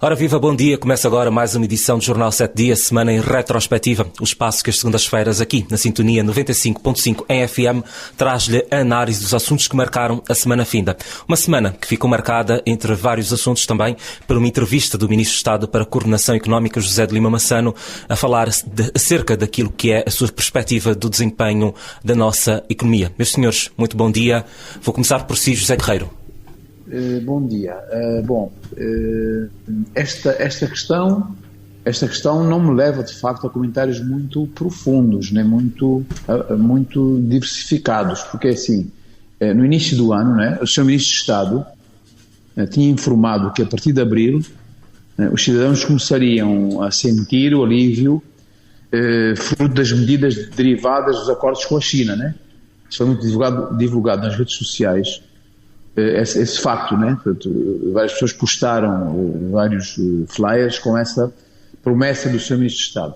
Ora viva, bom dia. Começa agora mais uma edição do Jornal 7 Dias, semana em retrospectiva. O espaço que as segundas-feiras aqui, na sintonia 95.5 em FM, traz-lhe a análise dos assuntos que marcaram a semana finda. Uma semana que ficou marcada, entre vários assuntos também, por uma entrevista do Ministro de Estado para a Coordenação Económica, José de Lima Massano, a falar acerca daquilo que é a sua perspectiva do desempenho da nossa economia. Meus senhores, muito bom dia. Vou começar por si, José Guerreiro. Bom dia. Esta questão não me leva, de facto, a comentários muito profundos, nem muito diversificados, porque assim, no início do ano, o Sr. Ministro de Estado tinha informado que a partir de abril os cidadãos começariam a sentir o alívio fruto das medidas derivadas dos acordos com a China, Isso foi muito divulgado nas redes sociais. Esse facto, Portanto, várias pessoas postaram vários flyers com essa promessa do Sr. Ministro de Estado.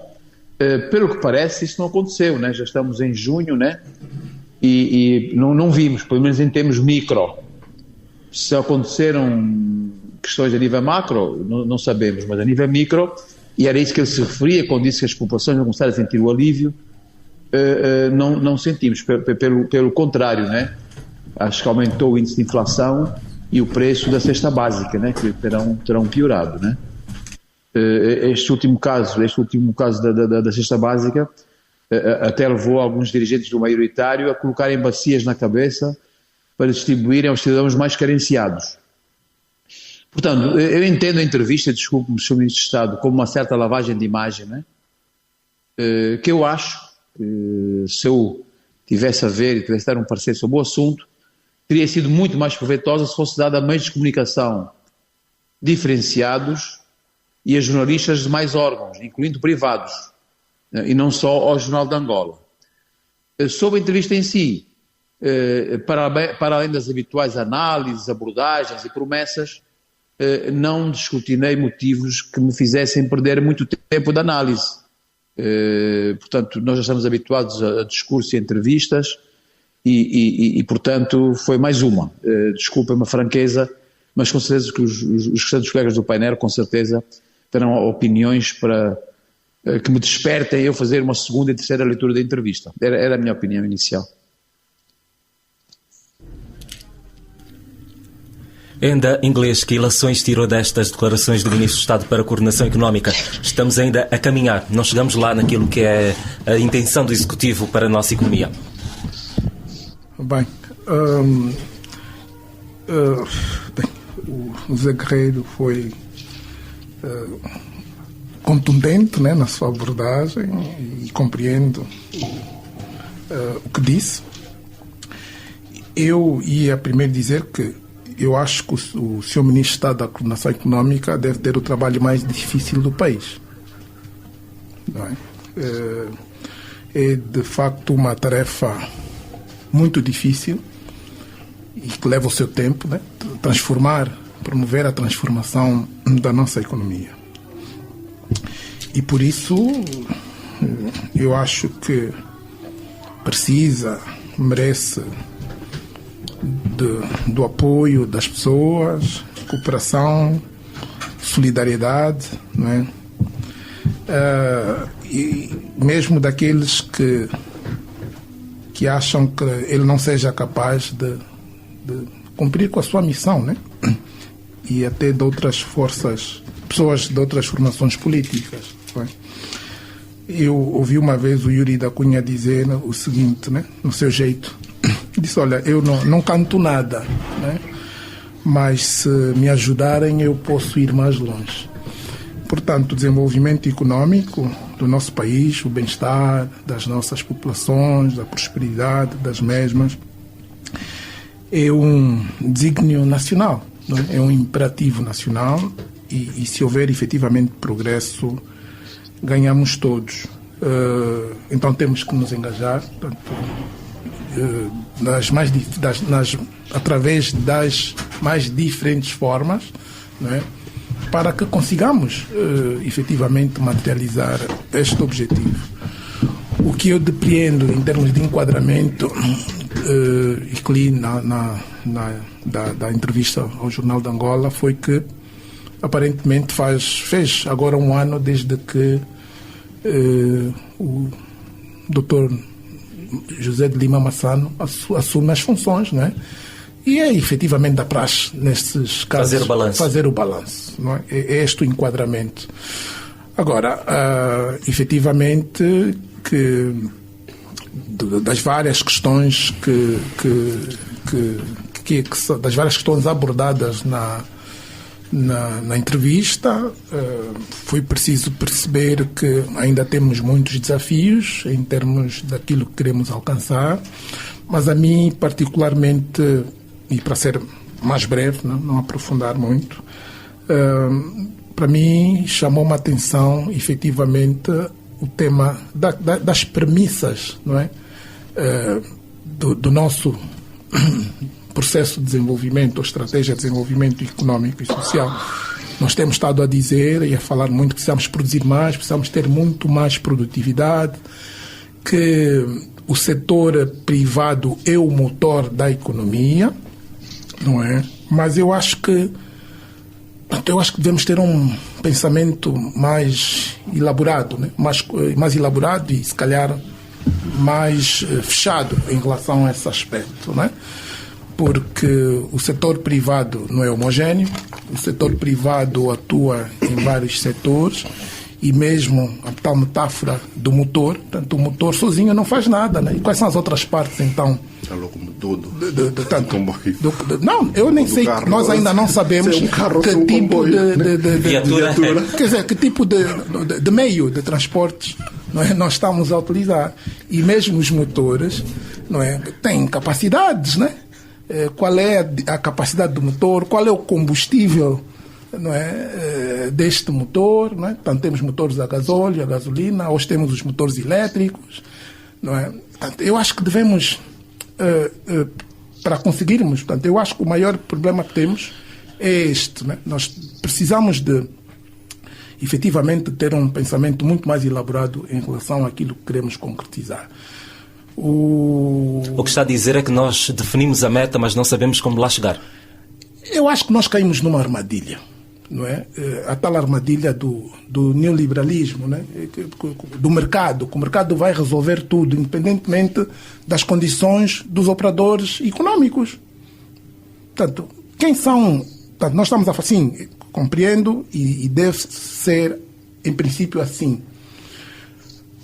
Pelo que parece, isso não aconteceu, Já estamos em junho, E não vimos, pelo menos em termos micro. Se aconteceram questões a nível macro, não sabemos, mas a nível micro, e era isso que ele se referia quando disse que as populações não começaram a sentir o alívio, não sentimos, pelo contrário, Acho que aumentou o índice de inflação e o preço da cesta básica, que terão piorado, Este último caso da cesta básica até levou alguns dirigentes do maioritário a colocarem bacias na cabeça para distribuírem aos cidadãos mais carenciados. Portanto, eu entendo a entrevista, desculpe-me, Sr. Ministro de Estado, como uma certa lavagem de imagem, que eu acho que se eu tivesse a ver e tivesse a dar um parecer sobre o assunto, teria sido muito mais proveitosa se fosse dada a meios de comunicação diferenciados e a jornalistas de mais órgãos, incluindo privados, e não só ao Jornal de Angola. Sobre a entrevista em si, para além das habituais análises, abordagens e promessas, não descortinei motivos que me fizessem perder muito tempo de análise. Portanto, nós já estamos habituados a discurso e entrevistas e portanto, foi mais uma. Desculpem-me a franqueza, mas com certeza que os restantes colegas do painel, com certeza, terão opiniões que me despertem eu fazer uma segunda e terceira leitura da entrevista. Era a minha opinião inicial. Ainda inglês, que ilações tirou destas declarações do Ministro de Estado para a Coordenação Económica? Estamos ainda a caminhar, não chegamos lá naquilo que é a intenção do Executivo para a nossa economia. Bem, o Zé Guerreiro foi contundente na sua abordagem e compreendo o que disse. Eu ia primeiro dizer que eu acho que o Sr. Ministro de Estado da Coordenação Económica deve ter o trabalho mais difícil do país. Não é? É de facto uma tarefa muito difícil e que leva o seu tempo, promover a transformação da nossa economia. E por isso eu acho que merece do apoio das pessoas, cooperação, solidariedade, e mesmo daqueles que acham que ele não seja capaz de cumprir com a sua missão, e até de outras forças, pessoas de outras formações políticas. Eu ouvi uma vez o Yuri da Cunha dizer o seguinte, no seu jeito, disse: olha, eu não canto nada, mas se me ajudarem eu posso ir mais longe. Portanto, o desenvolvimento económico do nosso país, o bem-estar das nossas populações, a prosperidade das mesmas, é um desígnio nacional, é um imperativo nacional e se houver efetivamente progresso, ganhamos todos. Então temos que nos engajar, através das mais diferentes formas, para que consigamos efetivamente materializar este objetivo. O que eu depreendo em termos de enquadramento, e li da entrevista ao Jornal de Angola, foi que aparentemente fez agora um ano desde que o Dr. José de Lima Massano assume as funções, não é? E é efetivamente da praxe, nesses casos, fazer o balanço. Não é? É este o enquadramento. Agora, efetivamente, das várias questões das várias questões abordadas na entrevista, foi preciso perceber que ainda temos muitos desafios em termos daquilo que queremos alcançar, mas a mim particularmente, e para ser mais breve, não aprofundar muito, para mim chamou-me a atenção efetivamente o tema das premissas, não é? Do nosso processo de desenvolvimento, ou estratégia de desenvolvimento económico e social. Nós temos estado a dizer e a falar muito que precisamos produzir mais, precisamos ter muito mais produtividade, que o setor privado é o motor da economia, não é? Mas eu acho que devemos ter um pensamento mais elaborado, né? mais elaborado e, se calhar, mais fechado em relação a esse aspecto, né? Porque o setor privado não é homogéneo, o setor privado atua em vários setores e mesmo a tal metáfora do motor, portanto, o motor sozinho não faz nada, né? E quais são as outras partes, então? Não, eu nem sei, nós ainda não sabemos que tipo de viatura, quer dizer, que tipo de meio de transporte, não é, nós estamos a utilizar. E mesmo os motores, não é, têm capacidades, né? Qual é a capacidade do motor, qual é o combustível, não é, deste motor, não é? Portanto, temos motores a gasóleo, a gasolina, hoje temos os motores elétricos, não é? Portanto, eu acho que devemos, para conseguirmos, portanto, eu acho que o maior problema que temos é este, né? Nós precisamos de, efetivamente, ter um pensamento muito mais elaborado em relação àquilo que queremos concretizar. O que está a dizer é que nós definimos a meta, mas não sabemos como lá chegar. Eu acho que nós caímos numa armadilha, não é? A tal armadilha do neoliberalismo, né? Do mercado, que o mercado vai resolver tudo, independentemente das condições dos operadores económicos. Portanto, quem são? Portanto, nós estamos assim, compreendo, e deve ser, em princípio, assim.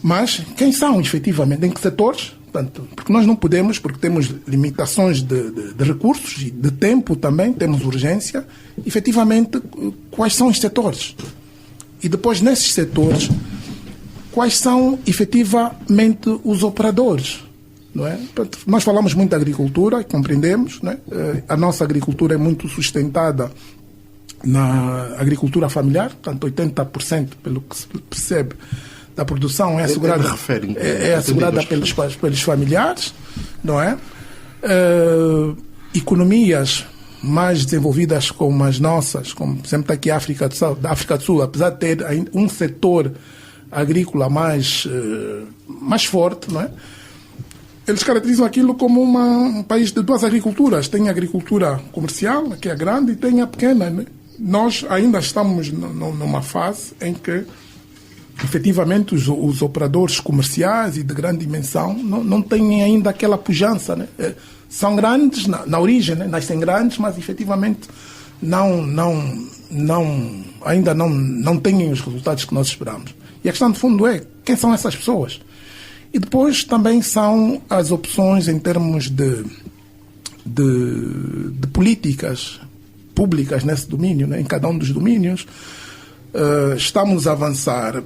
Mas quem são, efetivamente, em que setores? Portanto, porque nós não podemos, porque temos limitações de recursos e de tempo também, temos urgência, efetivamente, quais são os setores? E depois, nesses setores, quais são, efetivamente, os operadores? Não é? Portanto, nós falamos muito da agricultura, compreendemos, não é? A nossa agricultura é muito sustentada na agricultura familiar, portanto, 80%, pelo que se percebe, da produção é assegurada pelos familiares, não é? Economias mais desenvolvidas como as nossas, como por exemplo aqui a África do Sul, apesar de ter um setor agrícola mais forte, não é? Eles caracterizam aquilo como um país de duas agriculturas. Tem a agricultura comercial, que é a grande, e tem a pequena, né? Nós ainda estamos numa fase em que efetivamente os operadores comerciais e de grande dimensão não têm ainda aquela pujança, né? São grandes na origem, né? Nascem grandes, mas efetivamente ainda não têm os resultados que nós esperamos. E a questão de fundo é, quem são essas pessoas? E depois também são as opções em termos de políticas públicas nesse domínio, né? Em cada um dos domínios. Estamos a avançar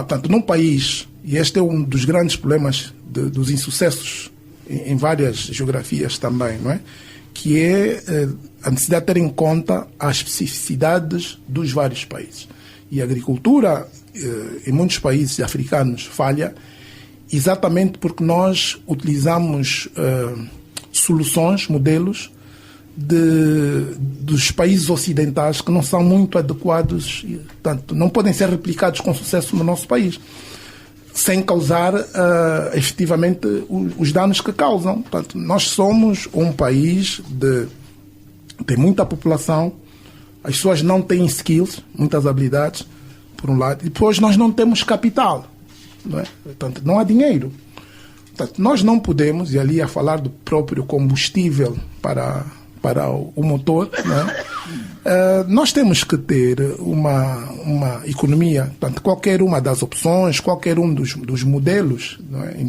tanto num país, e este é um dos grandes problemas dos insucessos em várias geografias também, não é? Que é a necessidade de ter em conta as especificidades dos vários países. E a agricultura, em muitos países africanos, falha exatamente porque nós utilizamos soluções, modelos dos países ocidentais que não são muito adequados, e, portanto, não podem ser replicados com sucesso no nosso país, sem causar efetivamente os danos que causam. Portanto, nós somos um país tem muita população, As pessoas não têm skills, muitas habilidades, por um lado, e depois nós não temos capital, não é? Portanto, não há dinheiro. Portanto, nós não podemos, e ali a falar do próprio combustível para o motor, não é? Nós temos que ter uma economia, portanto, qualquer uma das opções, qualquer um dos modelos, não é?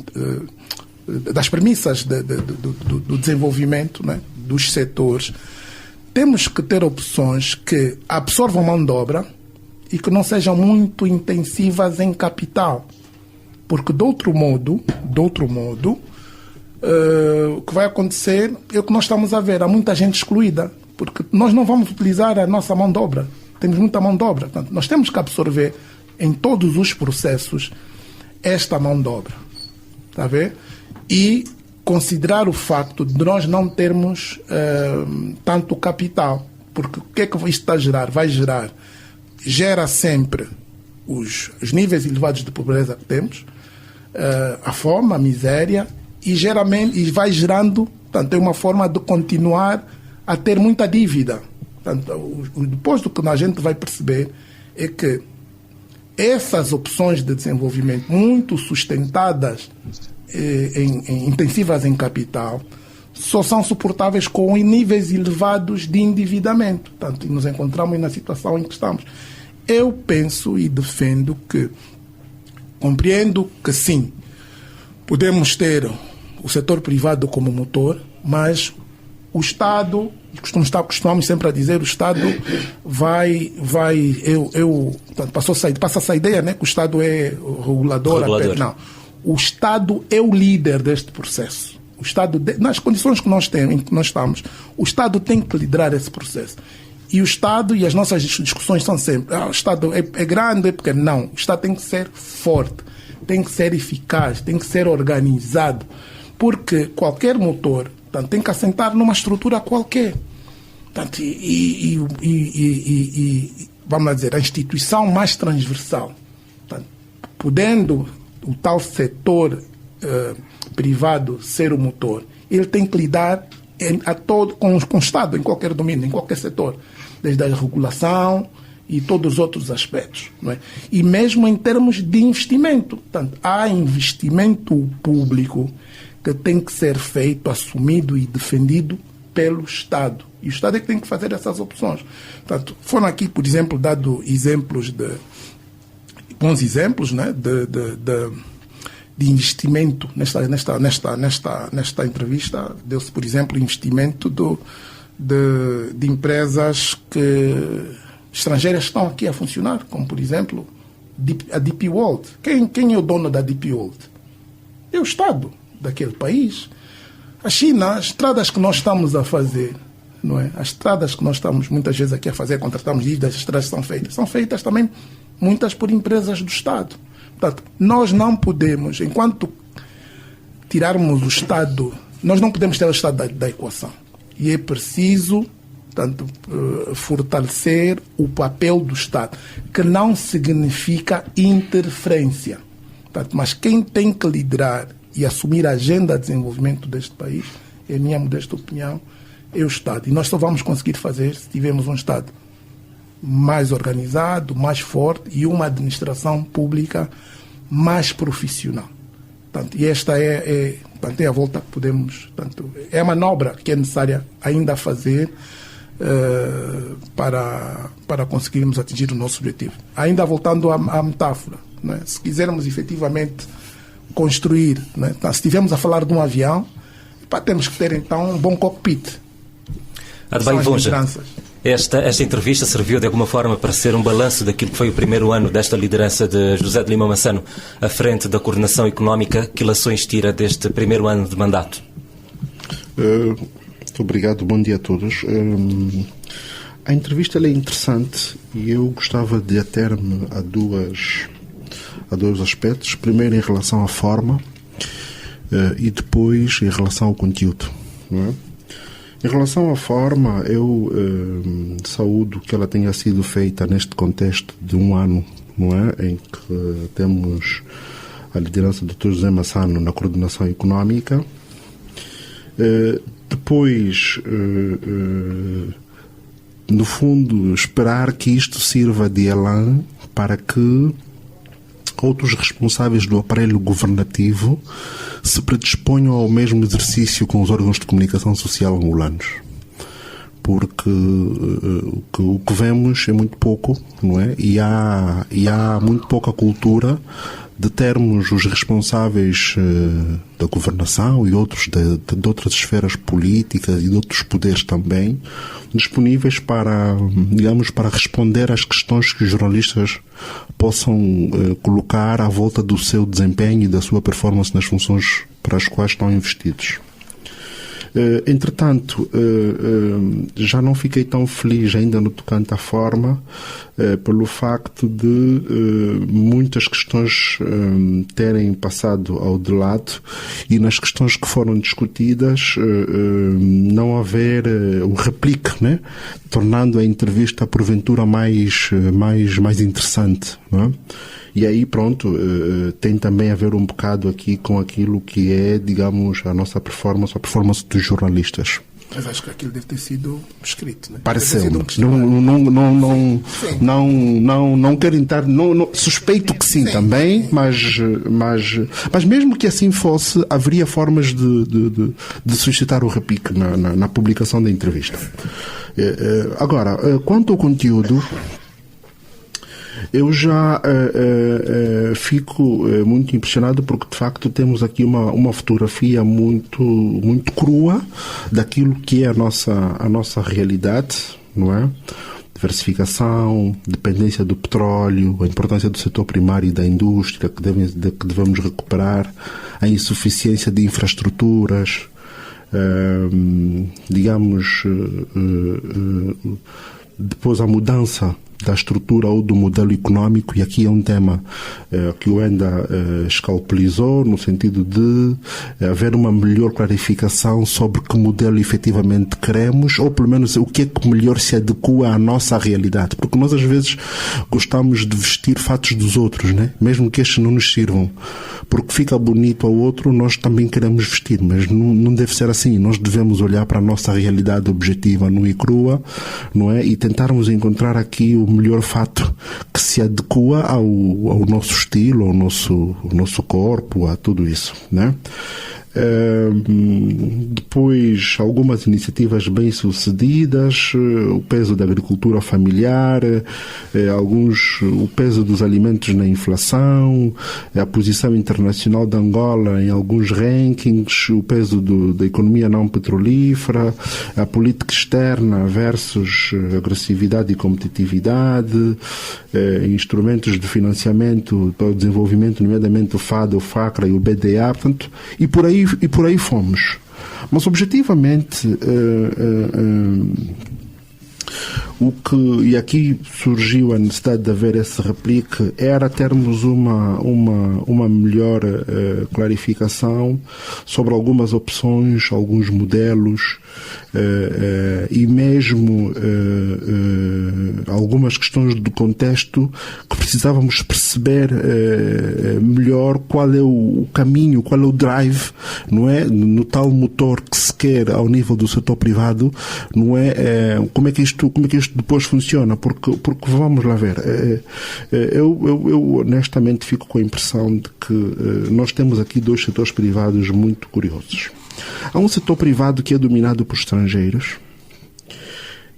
Das premissas do desenvolvimento, não é? Dos setores, temos que ter opções que absorvam mão de obra e que não sejam muito intensivas em capital. Porque, de outro modo, o que vai acontecer é o que nós estamos a ver. Há muita gente excluída, porque nós não vamos utilizar a nossa mão de obra. Temos muita mão de obra. Portanto, nós temos que absorver em todos os processos esta mão de obra. Está a ver? E considerar o facto de nós não termos tanto capital. Porque o que é que isto está a gerar? Gera sempre os níveis elevados de pobreza que temos, a fome, a miséria, e vai gerando, portanto, é uma forma de continuar a ter muita dívida. Portanto, depois do que a gente vai perceber é que essas opções de desenvolvimento muito sustentadas, intensivas em capital, só são suportáveis com níveis elevados de endividamento. Portanto, nos encontramos na situação em que estamos. Eu penso e defendo que, compreendo que sim, podemos ter o setor privado como motor, mas o Estado, costumamos sempre a dizer, o Estado passa essa ideia, né, que o Estado é o regulador. Não, o Estado é o líder deste processo. O Estado, nas condições que nós temos, em que nós estamos, o Estado tem que liderar esse processo. E o Estado, e as nossas discussões são sempre, o Estado é grande, é pequeno. Não, o Estado tem que ser forte, tem que ser eficaz, tem que ser organizado, porque qualquer motor, portanto, tem que assentar numa estrutura qualquer. Portanto, vamos lá dizer, a instituição mais transversal, portanto, podendo o tal setor privado ser o motor, ele tem que lidar com o Estado, em qualquer domínio, em qualquer setor, desde a regulação e todos os outros aspectos, não é? E mesmo em termos de investimento. Portanto, há investimento público que tem que ser feito, assumido e defendido pelo Estado. E o Estado é que tem que fazer essas opções. Portanto, foram aqui, por exemplo, dados exemplos bons exemplos, né, de investimento. Nesta entrevista deu-se, por exemplo, investimento de empresas estrangeiras que estão aqui a funcionar, como, por exemplo, a DP World. Quem é o dono da DP World? É o Estado daquele país. A China, as estradas que nós estamos a fazer, não é? As estradas que nós estamos muitas vezes aqui a fazer, contratamos dívidas, as estradas são feitas também muitas por empresas do Estado. Portanto, nós não podemos, enquanto tirarmos o Estado, nós não podemos ter o Estado da equação. E é preciso, portanto, fortalecer o papel do Estado, que não significa interferência. Portanto, mas quem tem que liderar e assumir a agenda de desenvolvimento deste país, é a minha modesta opinião, é o Estado. E nós só vamos conseguir fazer se tivermos um Estado mais organizado, mais forte e uma administração pública mais profissional. Portanto, e esta é a volta que podemos... Portanto, é a manobra que é necessária ainda a fazer para conseguirmos atingir o nosso objetivo. Ainda voltando à metáfora, né? Se quisermos efetivamente construir, né? Então, se estivermos a falar de um avião, temos que ter então um bom cockpit. Adebay Vunja, esta entrevista serviu de alguma forma para ser um balanço daquilo que foi o primeiro ano desta liderança de José de Lima Massano à frente da coordenação económica. Que lições tira deste primeiro ano de mandato? Muito obrigado, bom dia a todos. A entrevista é interessante e eu gostava de ater-me a dois aspectos. Primeiro em relação à forma e depois em relação ao conteúdo, não é? Em relação à forma, eu saúdo que ela tenha sido feita neste contexto de um ano, não é? Em que temos a liderança do Dr. José Massano na coordenação no fundo, esperar que isto sirva de elan para que outros responsáveis do aparelho governativo se predisponham ao mesmo exercício com os órgãos de comunicação social angolanos. Porque o que vemos é muito pouco, não é? E há muito pouca cultura de termos os responsáveis da governação e outros de outras esferas políticas e de outros poderes também disponíveis para, digamos, para responder às questões que os jornalistas possam colocar à volta do seu desempenho e da sua performance nas funções para as quais estão investidos. Entretanto, já não fiquei tão feliz ainda no tocante à forma, pelo facto de muitas questões terem passado ao de lado e nas questões que foram discutidas não haver um replique, né? Tornando a entrevista porventura mais interessante, não é? E aí, pronto, tem também a ver um bocado aqui com aquilo que é, digamos, a nossa performance, a performance dos jornalistas. Mas acho que aquilo deve ter sido escrito, né? Pareceu-me. Não quero entrar... suspeito que sim também, mas mesmo que assim fosse, haveria formas de suscitar o repique na publicação da entrevista. Agora, quanto ao conteúdo... Eu já fico muito impressionado porque, de facto, temos aqui uma fotografia muito crua daquilo que é a nossa realidade, não é? Diversificação, dependência do petróleo, a importância do setor primário e da indústria que devemos recuperar, a insuficiência de infraestruturas, digamos, depois a mudança da estrutura ou do modelo económico, e aqui é um tema que o Enda escalpelizou, no sentido de haver uma melhor clarificação sobre que modelo efetivamente queremos, ou pelo menos o que é que melhor se adequa à nossa realidade, porque nós às vezes gostamos de vestir fatos dos outros, né? Mesmo que estes não nos sirvam, porque fica bonito ao outro, nós também queremos vestir, mas não deve ser assim. Nós devemos olhar para a nossa realidade objetiva, nua e crua, não é? E tentarmos encontrar aqui o melhor fato que se adequa ao nosso estilo, ao nosso corpo, a tudo isso, né? Depois algumas iniciativas bem sucedidas, o peso da agricultura familiar, o peso dos alimentos na inflação, a posição internacional de Angola em alguns rankings, o peso da economia não petrolífera, a política externa versus agressividade e competitividade, instrumentos de financiamento para o desenvolvimento, nomeadamente o FAD, o FACRA e o BDA, portanto, e por aí fomos. Mas, objetivamente, e aqui surgiu a necessidade de haver esse replique, era termos uma melhor clarificação sobre algumas opções, alguns modelos, e mesmo algumas questões do contexto que precisávamos perceber melhor qual é o caminho, qual é o drive, não é? No tal motor que se quer ao nível do setor privado, não é? Como é que isto depois funciona? Porque vamos lá ver, eu honestamente fico com a impressão de que nós temos aqui dois setores privados muito curiosos. Há um setor privado que é dominado por estrangeiros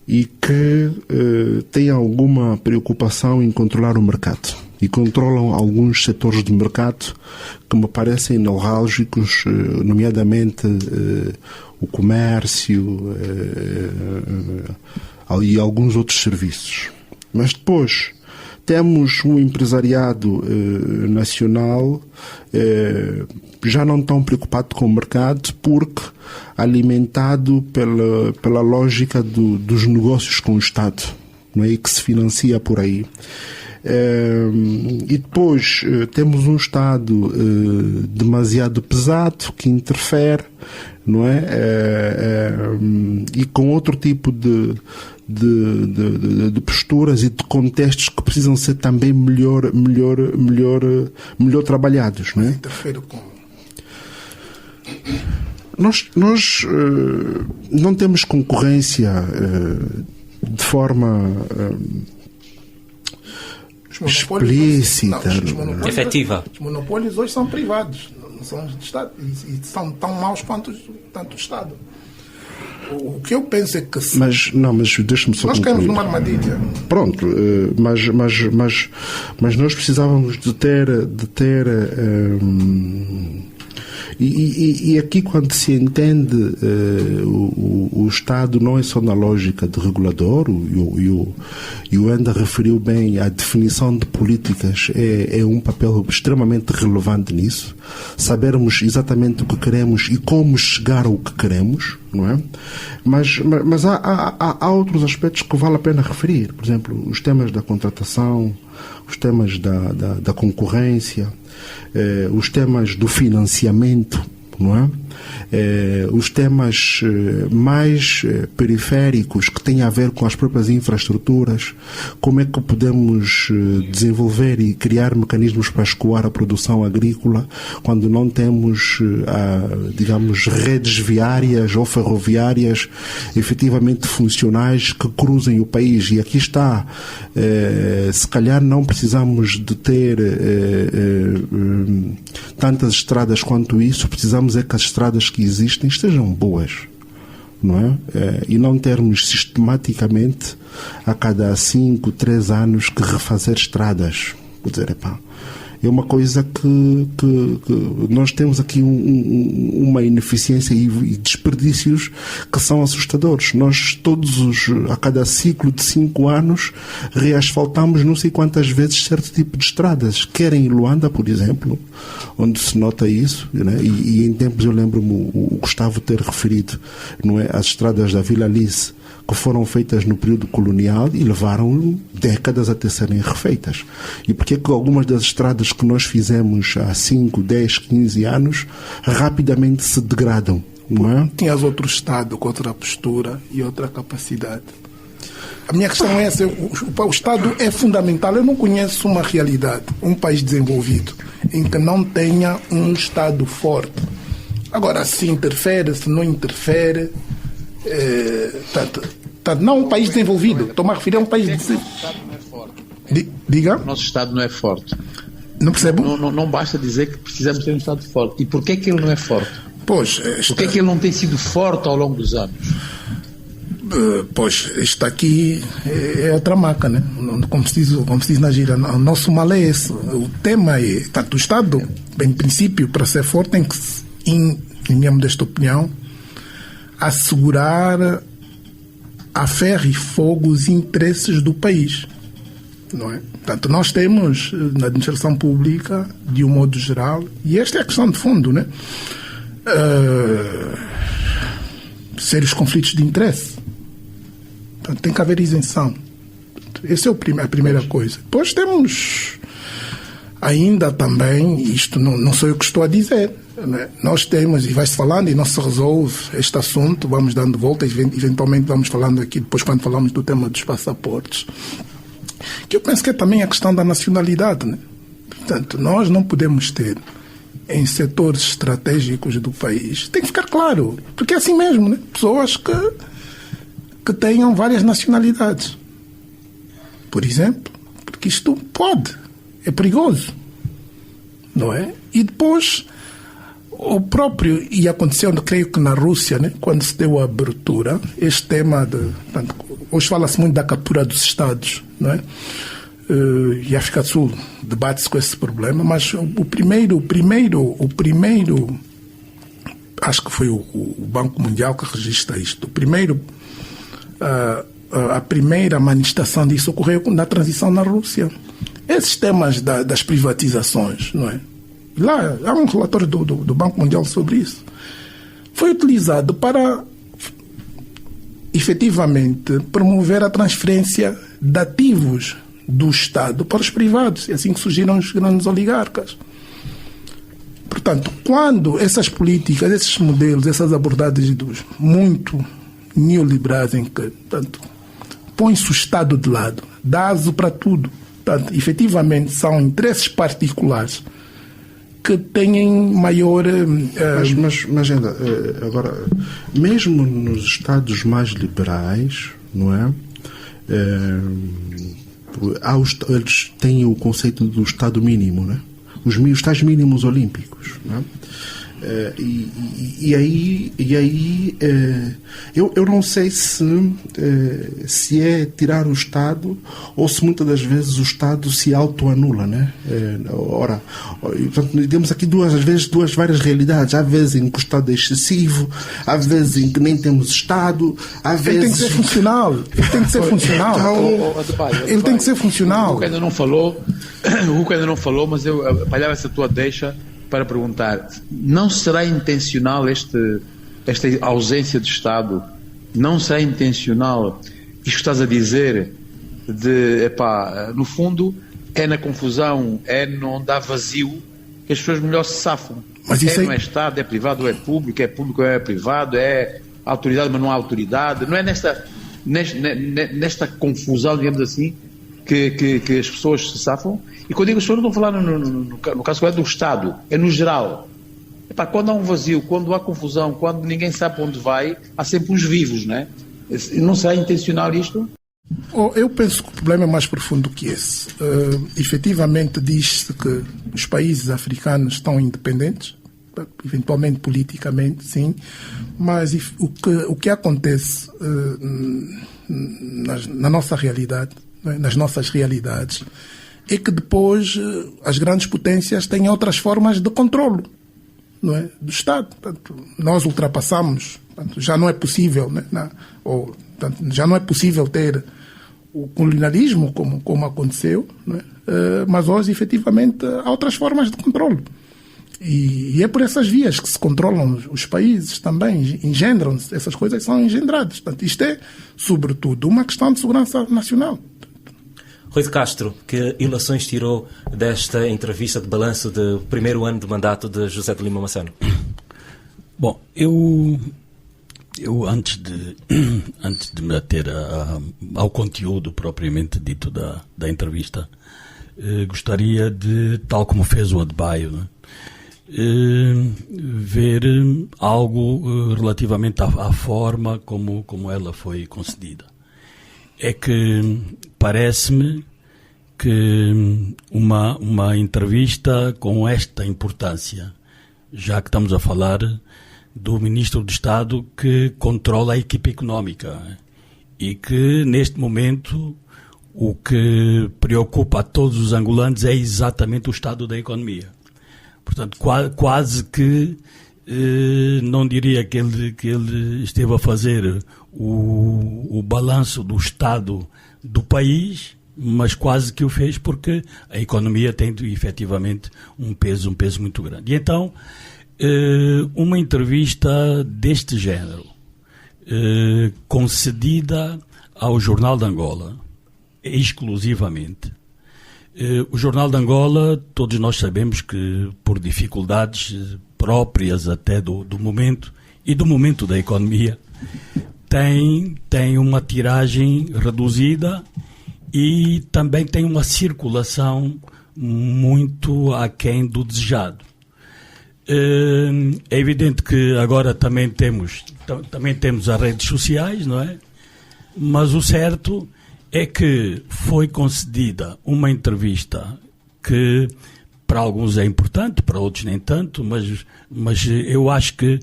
e que tem alguma preocupação em controlar o mercado, e controlam alguns setores de mercado que me parecem neurálgicos, nomeadamente o comércio e alguns outros serviços. Mas depois temos um empresariado nacional já não tão preocupado com o mercado, porque alimentado pela lógica dos negócios com o Estado, não é? E que se financia por aí. E depois temos um Estado demasiado pesado que interfere, não é? E com outro tipo de posturas e de contextos que precisam ser também melhor trabalhados, não é? Interfere como? Nós não temos concorrência de forma explícita, efetiva. Os monopólios hoje são privados, não são de Estado, e são tão maus quanto tanto o Estado. O que eu penso é que mas deixa-me só nós concluir. caímos numa armadilha. Pronto, mas nós precisávamos de ter e aqui, quando se entende, o Estado não é só na lógica de regulador, e o Enda referiu bem, a definição de políticas é um papel extremamente relevante nisso, sabermos exatamente o que queremos e como chegar ao que queremos, não é? Mas há outros aspectos que vale a pena referir, por exemplo, os temas da contratação, os temas da concorrência, os temas do financiamento, não é? Os temas mais periféricos que têm a ver com as próprias infraestruturas, como é que podemos desenvolver e criar mecanismos para escoar a produção agrícola quando não temos, digamos, redes viárias ou ferroviárias efetivamente funcionais que cruzem o país. E aqui está, se calhar não precisamos de ter tantas estradas quanto isso, precisamos é que as estradas que existem estejam boas, não é? E não termos sistematicamente a cada 5, 3 anos que refazer estradas. Quer dizer, é uma coisa que nós temos aqui uma ineficiência e desperdícios que são assustadores. Nós a cada ciclo de 5 anos reasfaltamos não sei quantas vezes certo tipo de estradas, quer em Luanda, por exemplo, onde se nota isso, né? E em tempos eu lembro-me o Gustavo ter referido, não é, as estradas da Vila Alice, que foram feitas no período colonial e levaram décadas até serem refeitas. E porque é que algumas das estradas que nós fizemos há 5, 10, 15 anos rapidamente se degradam, não é? Tinhas outro Estado com outra postura e outra capacidade. A minha questão é essa, o Estado é fundamental. Eu não conheço uma realidade, um país desenvolvido, em que não tenha um Estado forte. Agora, se interfere, se não interfere... não um país desenvolvido, estou-me a referir a um país desenvolvido. Diga? O nosso Estado não é forte. Não percebo? Não basta dizer que precisamos ter um Estado forte. E porquê é que ele não é forte? Porquê é que ele não tem sido forte ao longo dos anos? Pois, isto aqui é outra maca, né? Como se diz na gíria, o nosso mal é esse. O tema é, o Estado, em princípio, para ser forte, tem que, em minha modesta opinião, assegurar a ferro e fogo os interesses do país, não é? Portanto, nós temos na administração pública, de um modo geral, e esta é a questão de fundo, né? Sérios conflitos de interesse. Portanto, tem que haver isenção. Essa é a primeira coisa. Depois temos ainda também, isto não sou eu que estou a dizer, né? Nós temos, e vai-se falando e não se resolve este assunto, vamos dando voltas, eventualmente vamos falando aqui depois quando falamos do tema dos passaportes, que eu penso que é também a questão da nacionalidade, né? Portanto, nós não podemos ter em setores estratégicos do país, tem que ficar claro, porque é assim mesmo, né? Pessoas que tenham várias nacionalidades, por exemplo, porque isto é perigoso, não é? E depois o próprio, e aconteceu, creio que na Rússia, né, quando se deu a abertura, este tema hoje fala-se muito da captura dos Estados, não é? E a África do Sul debate-se com esse problema, mas o primeiro, acho que foi o Banco Mundial que registra isto, a primeira manifestação disso ocorreu na transição na Rússia. Esses temas das privatizações, não é? Lá há um relatório do Banco Mundial sobre isso. Foi utilizado para, efetivamente, promover a transferência de ativos do Estado para os privados. É assim que surgiram os grandes oligarcas. Portanto, quando essas políticas, esses modelos, essas abordagens muito neoliberais em que, portanto, põe-se o Estado de lado, dá aso para tudo, portanto, efetivamente são interesses particulares que têm maior... Mas ainda, agora, mesmo nos Estados mais liberais, não é? Eles têm o conceito do Estado mínimo, né? Os tais mínimos olímpicos, né? E aí eu não sei se é tirar o Estado ou se muitas das vezes o Estado se autoanula, né? Portanto, temos aqui várias realidades. Há vezes em que o Estado é excessivo, há vezes em que nem temos Estado, há vezes... Ele tem que ser funcional. Ele tem que ser funcional. Ele tem que ser funcional. O Hugo ainda não falou, mas eu apalhava essa tua deixa para perguntar, não será intencional esta ausência de Estado? Não será intencional isto que estás a dizer no fundo é na confusão, é onde há vazio que as pessoas melhor se safam. Mas isso não é Estado, é privado ou é público ou é privado, é autoridade mas não há autoridade, não é nesta confusão, digamos assim, que as pessoas se safam. E quando digo as pessoas, não estou a falar no caso do Estado, é no geral. Quando há um vazio, quando há confusão, quando ninguém sabe para onde vai, há sempre uns vivos, não é? Não será intencional isto? Eu penso que o problema é mais profundo que esse. Efetivamente diz-se que os países africanos estão independentes, eventualmente politicamente, sim, mas o que acontece na nossa realidade, nas nossas realidades, é que depois as grandes potências têm outras formas de controlo, não é, do Estado. Portanto, nós ultrapassamos, portanto, já não é possível, né, já não é possível ter o colonialismo como aconteceu, né, mas hoje efetivamente há outras formas de controlo. E é por essas vias que se controlam os países também, engendram-se, essas coisas são engendradas. Portanto, isto é, sobretudo, uma questão de segurança nacional. Rui de Castro, que ilações tirou desta entrevista de balanço do primeiro ano de mandato de José de Lima Massano? Bom, eu antes de me ater ao conteúdo propriamente dito da entrevista, gostaria de, tal como fez o Adebayo, né, ver algo relativamente à forma como ela foi concedida. É que parece-me que uma entrevista com esta importância, já que estamos a falar do Ministro de Estado que controla a equipe económica e que neste momento o que preocupa a todos os angolanos é exatamente o estado da economia. Portanto, quase que não diria que ele esteve a fazer o balanço do estado do país, mas quase que o fez porque a economia tem efetivamente um peso muito grande. E então, uma entrevista deste género, concedida ao Jornal de Angola, exclusivamente. O Jornal de Angola, todos nós sabemos que por dificuldades próprias até do momento e do momento da economia, tem uma tiragem reduzida e também tem uma circulação muito aquém do desejado. É evidente que agora também temos as redes sociais, não é? Mas o certo é que foi concedida uma entrevista que para alguns é importante, para outros nem tanto, mas eu acho que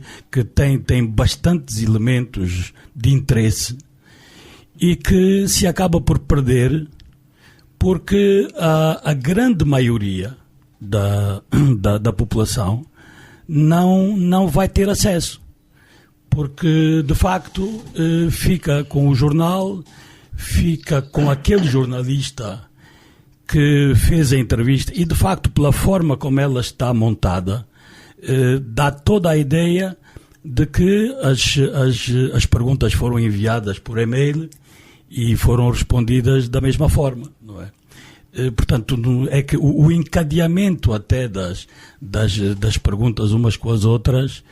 tem bastantes elementos de interesse e que se acaba por perder porque a grande maioria da população não vai ter acesso, porque de facto fica com o jornal, fica com aquele jornalista que fez a entrevista e de facto pela forma como ela está montada dá toda a ideia de que as perguntas foram enviadas por e-mail e foram respondidas da mesma forma, não é? Portanto, é que o encadeamento até das perguntas umas com as outras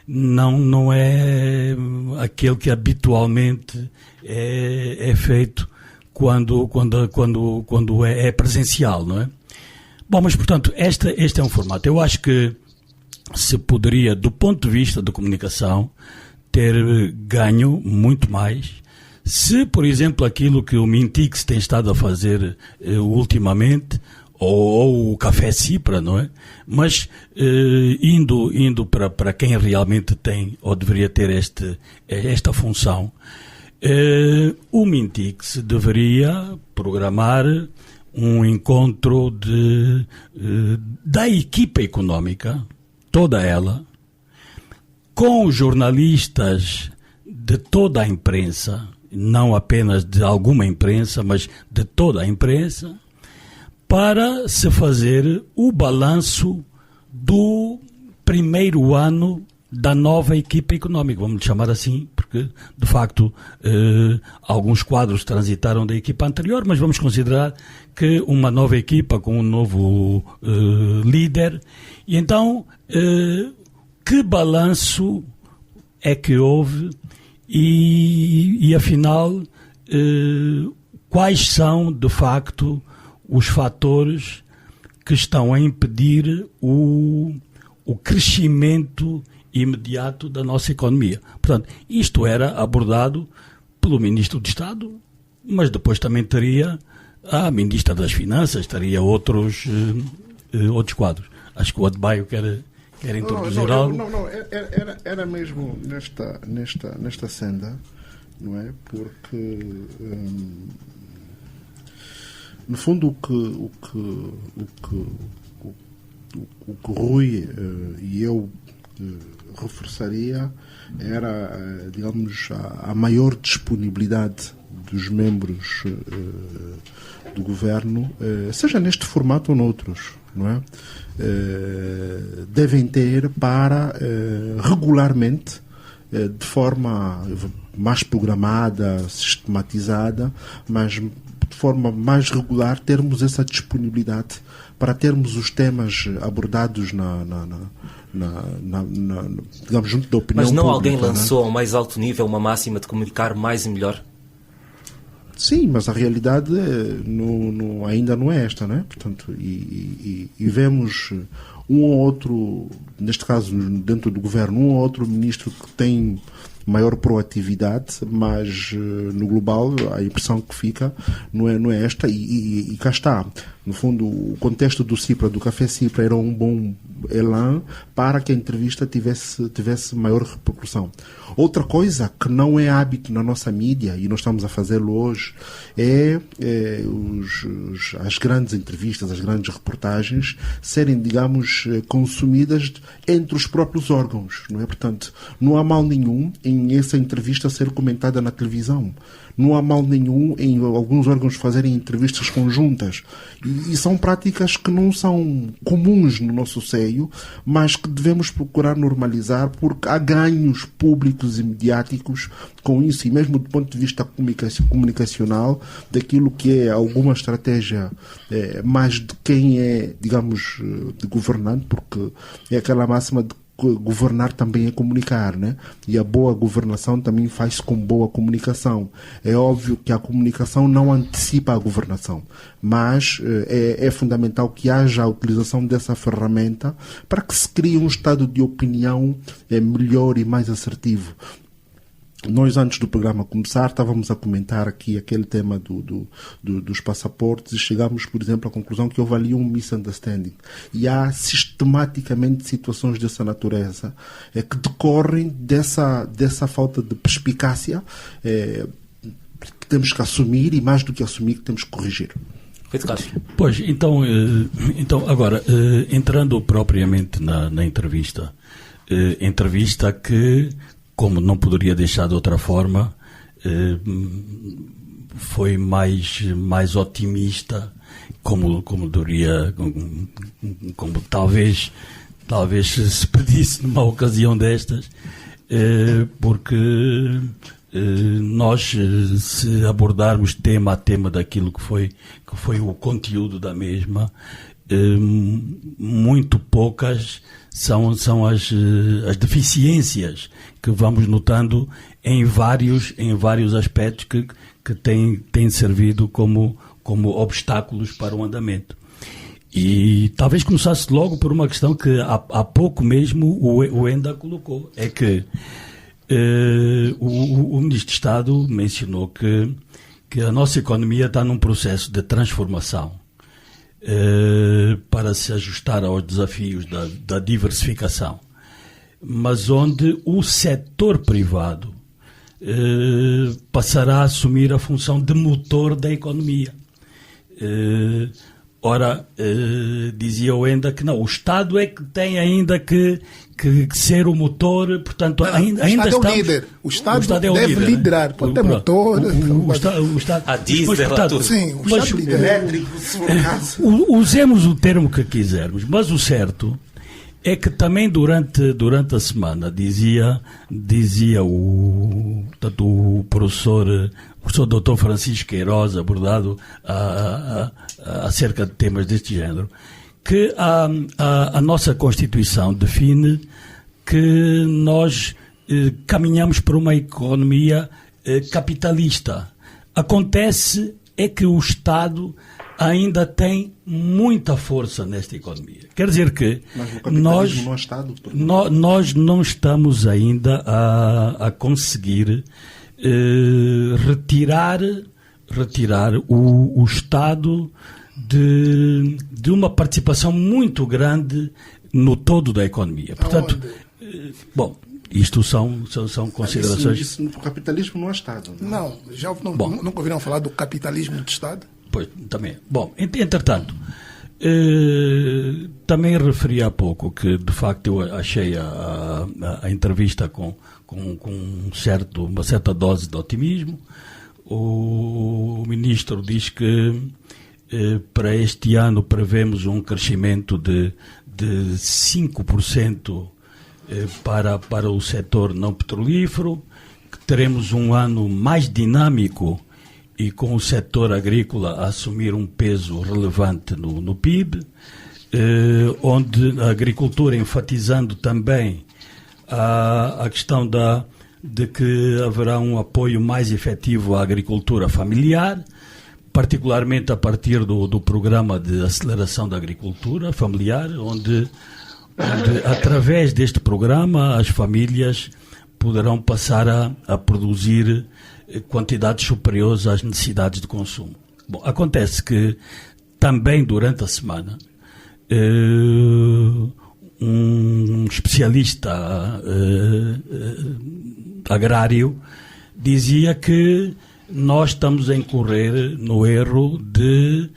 não é aquele que habitualmente é feito quando é presencial, não é? Bom, mas portanto, este é um formato. Eu acho que se poderia, do ponto de vista da comunicação, ter ganho muito mais Se, por exemplo, aquilo que o Mintix tem estado a fazer ultimamente, ou o Café Cipra, não é? Mas indo para quem realmente tem ou deveria ter esta função, o Mintix deveria programar um encontro da equipa económica, toda ela, com os jornalistas de toda a imprensa, não apenas de alguma imprensa, mas de toda a imprensa, para se fazer o balanço do primeiro ano da nova equipa económica, vamos chamar assim, porque de facto alguns quadros transitaram da equipa anterior, mas vamos considerar que uma nova equipa com um novo líder. E então, que balanço é que houve e afinal, quais são de facto os fatores que estão a impedir o crescimento imediato da nossa economia? Portanto, isto era abordado pelo Ministro de Estado, mas depois também teria a Ministra das Finanças, teria outros quadros. Acho que o Adebayo quer introduzir algo. Não, era mesmo nesta senda, não é? Porque no fundo o que Rui e eu reforçaria era, digamos, a maior disponibilidade dos membros do governo, seja neste formato ou noutros, não é? Devem ter para regularmente, de forma mais programada, sistematizada, mas de forma mais regular, termos essa disponibilidade para termos os temas abordados digamos, junto da opinião pública. Mas não alguém lançou ao mais alto nível uma máxima de comunicar mais e melhor? Sim, mas a realidade ainda não é esta, não é? Portanto, e vemos um ou outro, neste caso dentro do governo, um ou outro ministro que tem maior proatividade, mas no global a impressão que fica não é esta, e cá está. No fundo, o contexto do Cipra, do Café Cipra, era um bom elan para que a entrevista tivesse maior repercussão. Outra coisa que não é hábito na nossa mídia, e nós estamos a fazê-lo hoje, é as grandes entrevistas, as grandes reportagens serem, digamos, consumidas entre os próprios órgãos, não é? Portanto, não há mal nenhum em essa entrevista ser comentada na televisão. Não há mal nenhum em alguns órgãos fazerem entrevistas conjuntas. E são práticas que não são comuns no nosso seio, mas que devemos procurar normalizar, porque há ganhos públicos e mediáticos com isso, e mesmo do ponto de vista comunicacional, daquilo que é alguma estratégia mais de quem é, digamos, de governante, porque é aquela máxima de governar também é comunicar, né? E a boa governação também faz-se com boa comunicação. É óbvio que a comunicação não antecipa a governação, mas é fundamental que haja a utilização dessa ferramenta para que se crie um estado de opinião melhor e mais assertivo. Nós, antes do programa começar, estávamos a comentar aqui aquele tema dos passaportes e chegámos, por exemplo, à conclusão que houve ali um misunderstanding. E há sistematicamente situações dessa natureza que decorrem dessa falta de perspicácia que temos que assumir, e mais do que assumir, que temos que corrigir. Pois, então agora, entrando propriamente na entrevista, entrevista que, como não poderia deixar de outra forma, foi mais otimista, como deveria, como talvez se pedisse numa ocasião destas, porque nós, se abordarmos tema a tema daquilo que foi o conteúdo da mesma, muito poucas são as deficiências que vamos notando em vários aspectos que têm servido como obstáculos para o andamento. E talvez começasse logo por uma questão que há pouco mesmo o Enda colocou, é que o Ministro de Estado mencionou que a nossa economia está num processo de transformação para se ajustar aos desafios da diversificação, mas onde o setor privado passará a assumir a função de motor da economia. Ora, dizia o Enda que não, o Estado é que tem ainda que ser o motor, portanto, ainda o Estado estamos... é o líder. O Estado é o deve líder, liderar, pode ter motor... O Estado... A diesel, tudo. Sim, o Mas, Estado lidera. usemos o termo que quisermos, mas o certo é que também durante a semana dizia o professor Dr. Francisco Queiroz, abordado acerca de temas deste género, que a nossa Constituição define que nós caminhamos para uma economia capitalista. Acontece é que o Estado ainda tem muita força nesta economia. Quer dizer que nós não estamos ainda a conseguir retirar o Estado de uma participação muito grande no todo da economia. Portanto, bom, isto são considerações... O capitalismo não é Estado. Não, nunca ouviram falar do capitalismo de Estado? Pois, também. Bom, entretanto, também referi há pouco que, de facto, eu achei a entrevista com uma certa dose de otimismo. O ministro diz que para este ano prevemos um crescimento de 5% para o setor não petrolífero, que teremos um ano mais dinâmico e com o setor agrícola a assumir um peso relevante no PIB, onde a agricultura, enfatizando também a questão de que haverá um apoio mais efetivo à agricultura familiar, particularmente a partir do programa de aceleração da agricultura familiar, onde através deste programa as famílias poderão passar a produzir quantidades superiores às necessidades de consumo. Bom, acontece que também durante a semana um especialista agrário dizia que nós estamos a incorrer no erro de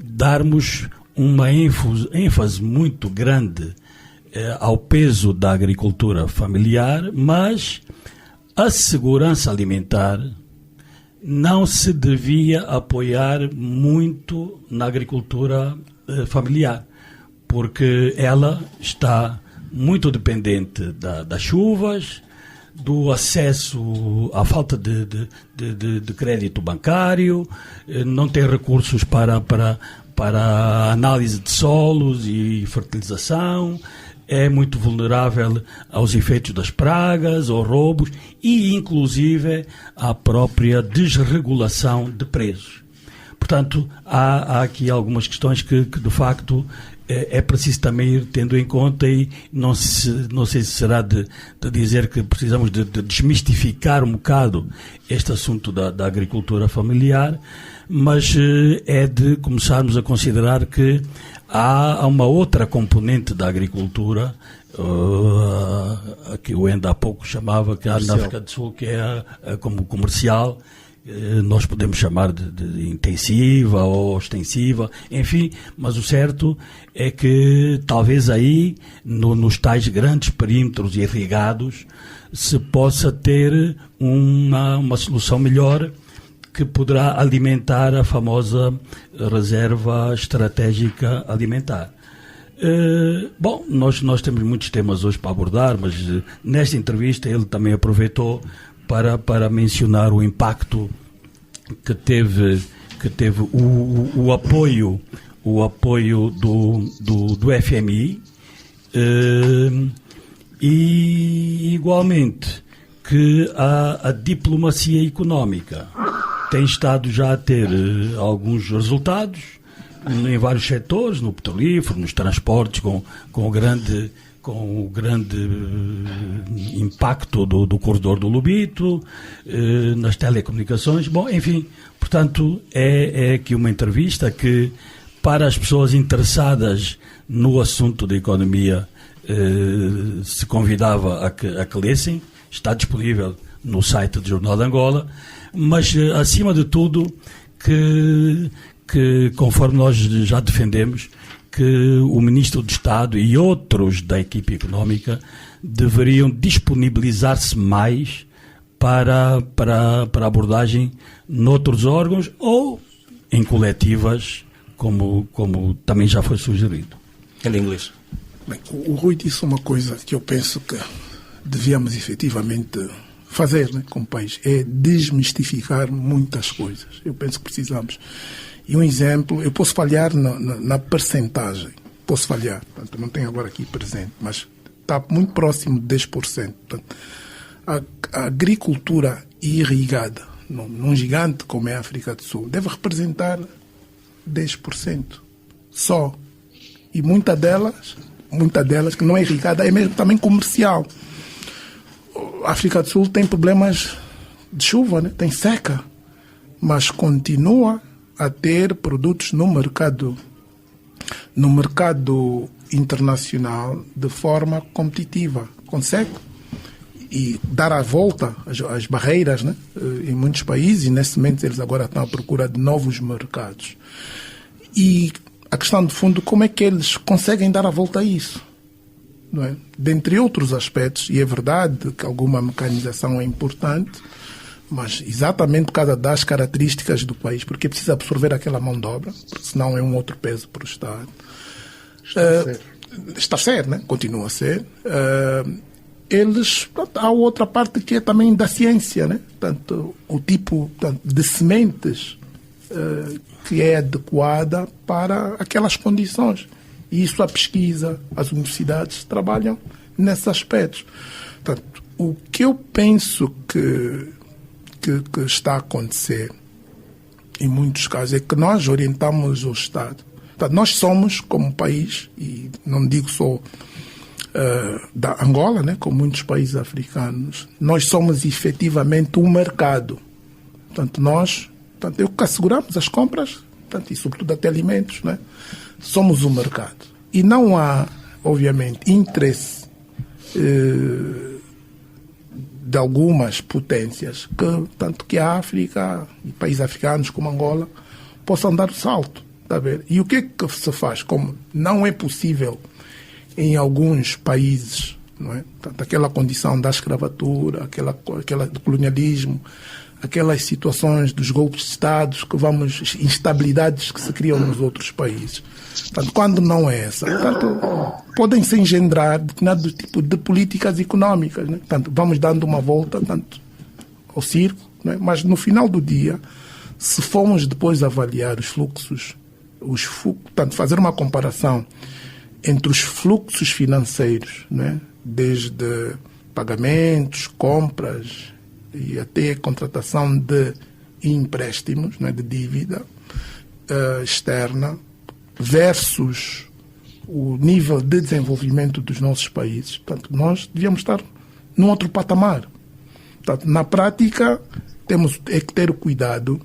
darmos uma ênfase muito grande ao peso da agricultura familiar, mas a segurança alimentar não se devia apoiar muito na agricultura familiar, porque ela está muito dependente das chuvas, do acesso à falta de crédito bancário, não tem recursos para análise de solos e fertilização, é muito vulnerável aos efeitos das pragas, aos roubos e, inclusive, à própria desregulação de preços. Portanto, há aqui algumas questões que de facto, é preciso também ir tendo em conta e não sei se será de dizer que precisamos de desmistificar um bocado este assunto da agricultura familiar, mas é de começarmos a considerar que há uma outra componente da agricultura, que o Enda há pouco chamava, que há na África do Sul, que é como comercial, nós podemos chamar de intensiva ou extensiva, enfim, mas o certo é que talvez aí, nos tais grandes perímetros irrigados, se possa ter uma solução melhor que poderá alimentar a famosa reserva estratégica alimentar. Bom, nós temos muitos temas hoje para abordar, mas nesta entrevista ele também aproveitou para mencionar o impacto que teve o apoio do FMI e igualmente que a diplomacia económica tem estado já a ter alguns resultados em vários setores, no petrolífero, nos transportes, com grande com o grande impacto do corredor do Lobito, nas telecomunicações. Bom, enfim, portanto, é aqui uma entrevista que, para as pessoas interessadas no assunto da economia, se convidava a que lessem. Está disponível no site do Jornal de Angola, mas, acima de tudo, que conforme nós já defendemos, que o Ministro de Estado e outros da equipe económica deveriam disponibilizar-se mais para abordagem noutros órgãos ou em coletivas, como também já foi sugerido. Em inglês. Bem, o Rui disse uma coisa que eu penso que devíamos efetivamente fazer, né, como país, é desmistificar muitas coisas. Eu penso que precisamos. E um exemplo, eu posso falhar na percentagem, posso falhar, portanto, não tenho agora aqui presente, mas está muito próximo de 10%. Portanto, a agricultura irrigada, num gigante como é a África do Sul, deve representar 10% só. E muita delas que não é irrigada, é mesmo também comercial. A África do Sul tem problemas de chuva, né? Tem seca, mas continua a ter produtos no mercado internacional de forma competitiva. Consegue e dar a volta às barreiras, né? Em muitos países, e nesse momento eles agora estão à procura de novos mercados. E a questão de fundo, como é que eles conseguem dar a volta a isso? Não é? Dentre outros aspectos, e é verdade que alguma mecanização é importante, mas exatamente por causa das características do país, porque precisa absorver aquela mão de obra, porque senão é um outro peso para o Estado. Está a ser, né? Continua a ser. Há outra parte que é também da ciência, né? Portanto, o tipo de sementes que é adequada para aquelas condições. E isso a pesquisa, as universidades trabalham nesses aspectos. Portanto, o que eu penso que está a acontecer em muitos casos é que nós orientamos o Estado. Portanto, nós somos, como país, e não digo só da Angola, né, como muitos países africanos, nós somos efetivamente um mercado. Portanto, eu que asseguramos as compras, e sobretudo até alimentos, né, somos um mercado. E não há, obviamente, interesse de algumas potências tanto que a África e países africanos como Angola possam dar o salto. Tá a ver? E o que é que se faz? Como não é possível em alguns países, não é? Portanto, aquela condição da escravatura, aquela do colonialismo, aquelas situações dos golpes de Estado, instabilidades que se criam nos outros países. Portanto, quando não é essa, podem se engendrar determinado tipo de políticas económicas. Né? Portanto, vamos dando uma volta ao circo, né? Mas no final do dia, se formos depois avaliar os fluxos, portanto, fazer uma comparação entre os fluxos financeiros, né? Desde pagamentos, compras e até contratação de empréstimos, né? De dívida externa, versus o nível de desenvolvimento dos nossos países. Portanto, nós devíamos estar num outro patamar. Portanto, na prática, temos que ter o cuidado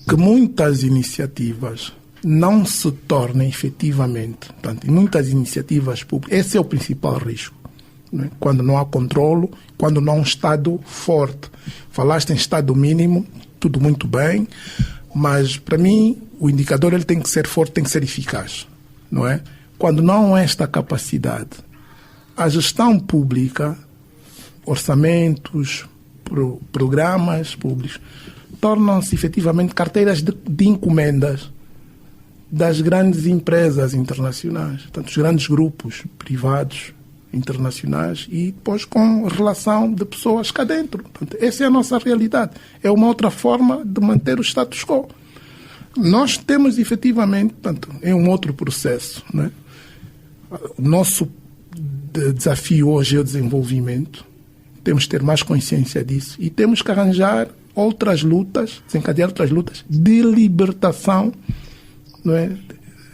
que muitas iniciativas não se tornem efetivamente, portanto, muitas iniciativas públicas, esse é o principal risco, né? Quando não há controlo, quando não há um Estado forte. Falaste em Estado mínimo, tudo muito bem, mas para mim o indicador ele tem que ser forte, tem que ser eficaz, não é? Quando não há esta capacidade, a gestão pública, orçamentos, programas públicos, tornam-se efetivamente carteiras de encomendas das grandes empresas internacionais, portanto, os grandes grupos privados internacionais, e depois com relação de pessoas cá dentro. Portanto, essa é a nossa realidade. É uma outra forma de manter o status quo. Nós temos efetivamente, portanto, é um outro processo, né? O nosso desafio hoje é o desenvolvimento. Temos que ter mais consciência disso e temos que arranjar outras lutas, desencadear outras lutas de libertação, não é?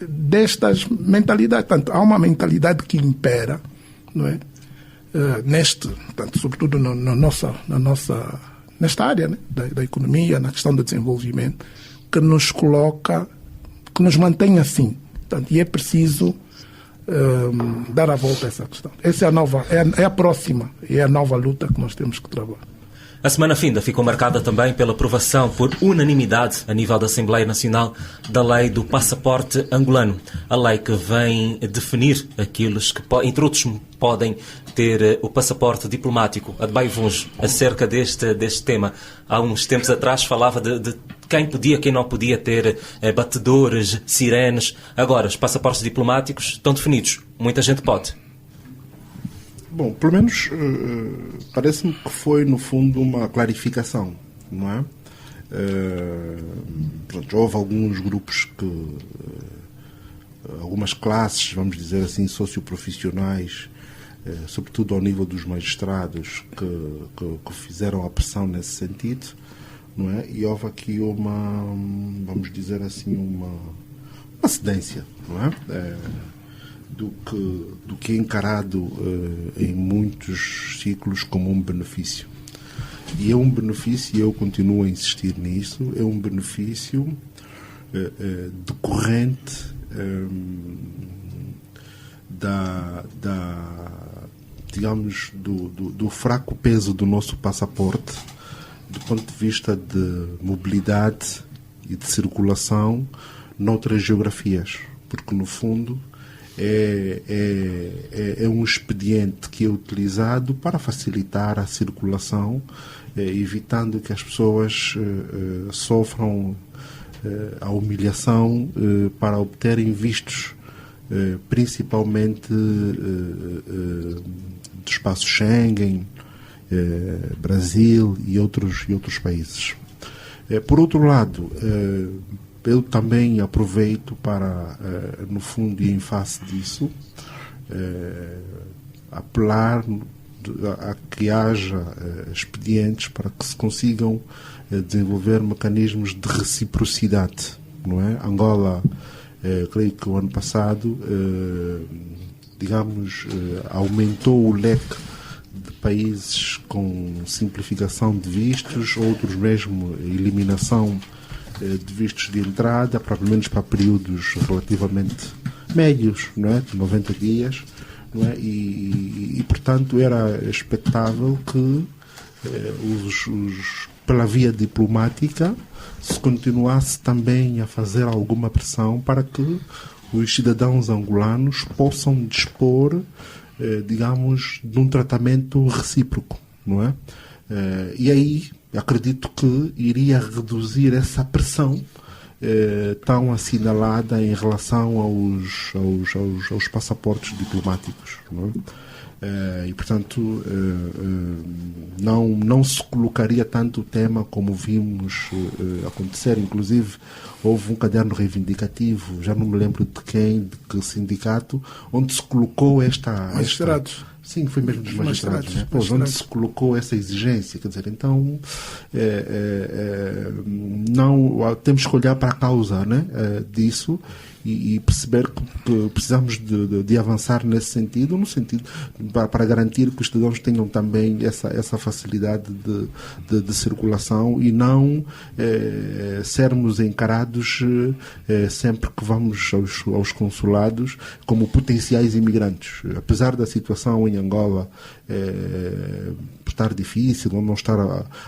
destas mentalidades. Portanto, há uma mentalidade que impera, não é? Portanto, sobretudo nesta área, né? da economia, na questão do desenvolvimento, que nos coloca, que nos mantém assim. Portanto, e é preciso dar a volta a essa questão. Essa é a próxima, é a nova luta que nós temos que trabalhar. A semana finda ficou marcada também pela aprovação por unanimidade a nível da Assembleia Nacional da lei do passaporte angolano. A lei que vem definir aqueles que, entre outros, podem ter o passaporte diplomático. Adbaivunjo, acerca deste tema, há uns tempos atrás falava de quem podia, quem não podia ter batedores, sirenes. Agora, os passaportes diplomáticos estão definidos. Muita gente pode. Bom, pelo menos parece-me que foi, no fundo, uma clarificação, não é? Pronto, houve alguns grupos algumas classes, vamos dizer assim, socioprofissionais, sobretudo ao nível dos magistrados, que fizeram a pressão nesse sentido, não é? E houve aqui vamos dizer assim, uma cedência, não é? Do que é encarado em muitos ciclos como um benefício. E é um benefício, e eu continuo a insistir nisso, é um benefício decorrente digamos, do fraco peso do nosso passaporte do ponto de vista de mobilidade e de circulação noutras geografias, porque no fundo é um expediente que é utilizado para facilitar a circulação, evitando que as pessoas sofram a humilhação para obterem vistos, principalmente do espaço Schengen, Brasil e outros países. Por outro lado, eu também aproveito para, no fundo e em face disso, apelar a que haja expedientes para que se consigam desenvolver mecanismos de reciprocidade, não é? Angola, creio que o ano passado, aumentou o leque de países com simplificação de vistos, outros mesmo eliminação de vistos de entrada, pelo menos para períodos relativamente médios, não é? De 90 dias, não é? E portanto, era expectável que pela via diplomática se continuasse também a fazer alguma pressão para que os cidadãos angolanos possam dispor, digamos, de um tratamento recíproco, não é? E aí acredito que iria reduzir essa pressão tão assinalada em relação aos passaportes diplomáticos, não é? E portanto não se colocaria tanto o tema como vimos acontecer. Inclusive houve um caderno reivindicativo, já não me lembro de quem, de que sindicato, onde se colocou Magistrados. Sim, foi mesmo dos magistrados, né? Onde se colocou essa exigência. Quer dizer, então não temos que olhar para a causa, né, disso e perceber que precisamos de avançar nesse sentido, no sentido para garantir que os cidadãos tenham também essa facilidade de circulação e não sermos encarados sempre que vamos aos consulados como potenciais imigrantes. Apesar da situação em Angola estar difícil ou não estar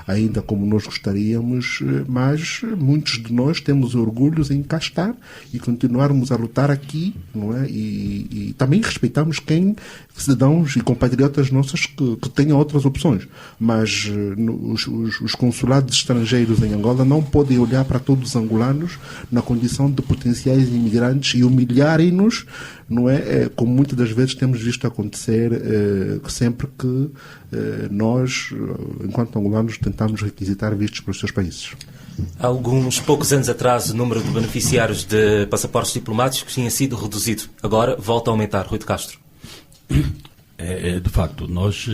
ainda como nós gostaríamos, mas muitos de nós temos orgulhos em cá estar e continuarmos a lutar aqui, não é? E também respeitamos cidadãos e compatriotas nossos que tenham outras opções, mas os consulados estrangeiros em Angola não podem olhar para todos os angolanos na condição de potenciais imigrantes e humilharem-nos, não é? Como muitas das vezes temos visto acontecer sempre que nós, enquanto angolanos, tentamos requisitar vistos para os seus países. Há alguns poucos anos atrás, o número de beneficiários de passaportes diplomáticos tinha sido reduzido. Agora volta a aumentar. Rui de Castro. De facto, nós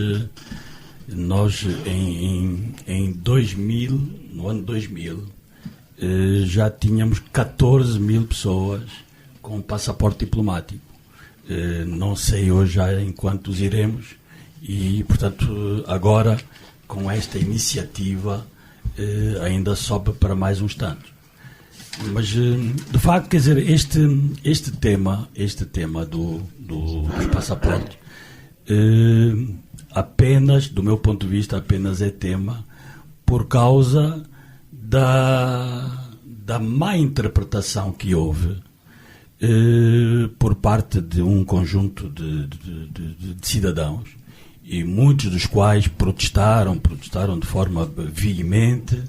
em 2000, no ano 2000, já tínhamos 14 mil pessoas com passaporte diplomático. Não sei hoje já em quantos iremos e, portanto, agora com esta iniciativa ainda sobe para mais uns tantos. Mas, de facto, quer dizer, este tema dos passaportes apenas, do meu ponto de vista, apenas é tema por causa da má interpretação que houve por parte de um conjunto de cidadãos, e muitos dos quais protestaram de forma veemente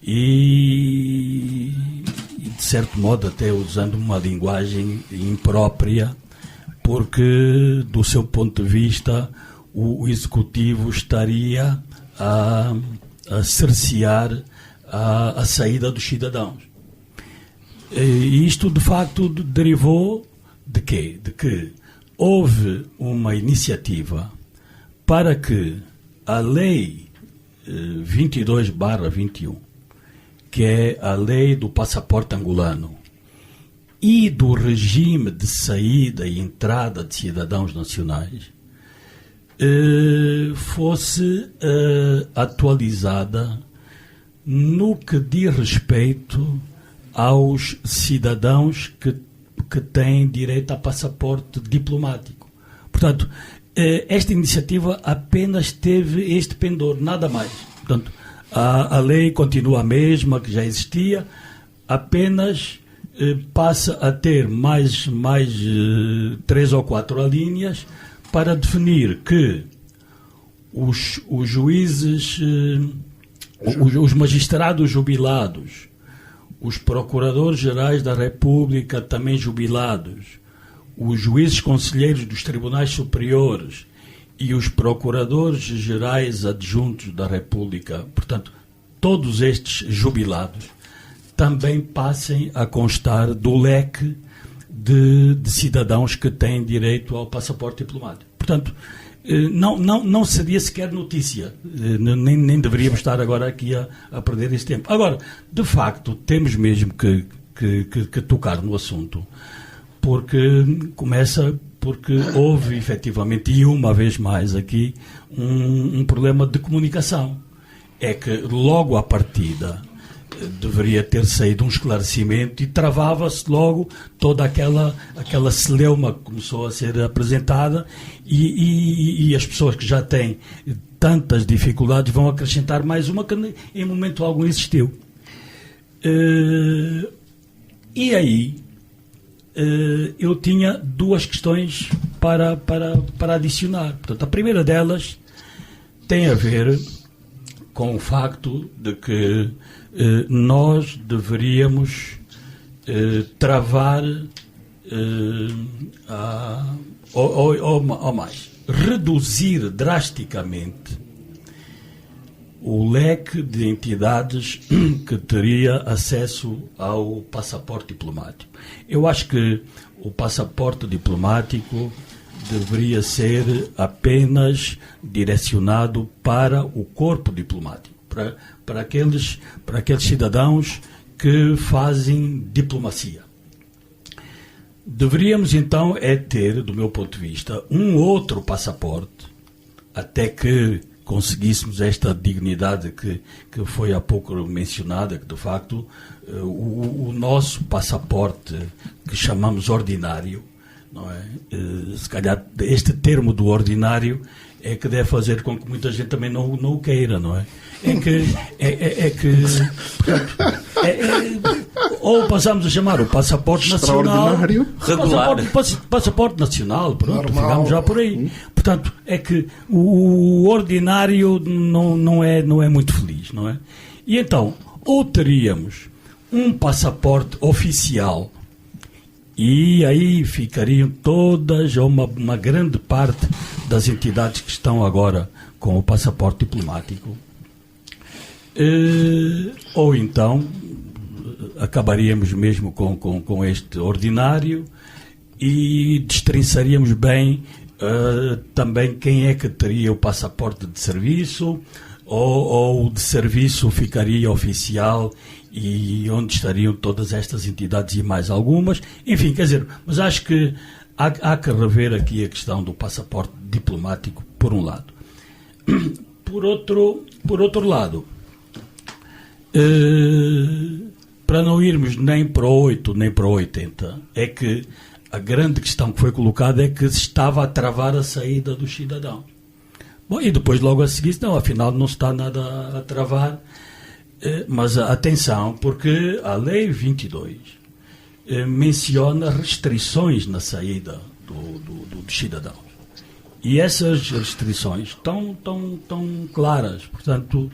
e, de certo modo, até usando uma linguagem imprópria, porque, do seu ponto de vista, o Executivo estaria a cercear a saída dos cidadãos. E isto, de facto, derivou de quê? De que houve uma iniciativa para que a Lei 22/21, que é a lei do passaporte angolano e do regime de saída e entrada de cidadãos nacionais, fosse atualizada no que diz respeito aos cidadãos que têm direito a passaporte diplomático. Portanto, esta iniciativa apenas teve este pendor, nada mais. Portanto, a lei continua a mesma que já existia, apenas passa a ter mais 3 ou 4 alíneas para definir que os juízes, os magistrados jubilados, os procuradores gerais da República também jubilados, os juízes conselheiros dos tribunais superiores e os procuradores gerais adjuntos da República, portanto, todos estes jubilados, também passem a constar do leque de cidadãos que têm direito ao passaporte diplomático. Portanto, não seria sequer notícia, nem deveríamos estar agora aqui a perder esse tempo. Agora, de facto, temos mesmo que tocar no assunto, porque houve efetivamente, e uma vez mais aqui, um problema de comunicação. É que logo à partida deveria ter saído um esclarecimento e travava-se logo toda aquela celeuma que começou a ser apresentada e as pessoas que já têm tantas dificuldades vão acrescentar mais uma que em momento algum existiu. E aí eu tinha 2 questões para adicionar. Portanto, a primeira delas tem a ver com o facto de que nós deveríamos travar ou mais, reduzir drasticamente o leque de entidades que teria acesso ao passaporte diplomático. Eu acho que o passaporte diplomático deveria ser apenas direcionado para o corpo diplomático, para aqueles cidadãos que fazem diplomacia. Deveríamos então ter, do meu ponto de vista, um outro passaporte, até que conseguíssemos esta dignidade que foi há pouco mencionada, que de facto o nosso passaporte, que chamamos ordinário, não é? Se calhar este termo do ordinário é que deve fazer com que muita gente também não o queira, não é? Ou passamos a chamar o passaporte nacional regular, passaporte nacional, pronto, ficamos já por aí. Portanto, é que o ordinário não é muito feliz, não é? E então, ou teríamos um passaporte oficial, e aí ficariam todas, ou uma grande parte das entidades que estão agora com o passaporte diplomático, ou então acabaríamos mesmo com este ordinário e destrinçaríamos bem também quem é que teria o passaporte de serviço, ou o de serviço ficaria oficial e onde estariam todas estas entidades e mais algumas. Enfim, quer dizer, mas acho que há que rever aqui a questão do passaporte diplomático, por um lado. Por outro lado, para não irmos nem para o 8 nem para o 80, é que a grande questão que foi colocada é que se estava a travar a saída dos cidadãos. Bom, e depois logo a seguir, não, afinal não está nada a travar, mas atenção, porque a Lei 22 menciona restrições na saída dos cidadãos. E essas restrições estão claras. Portanto,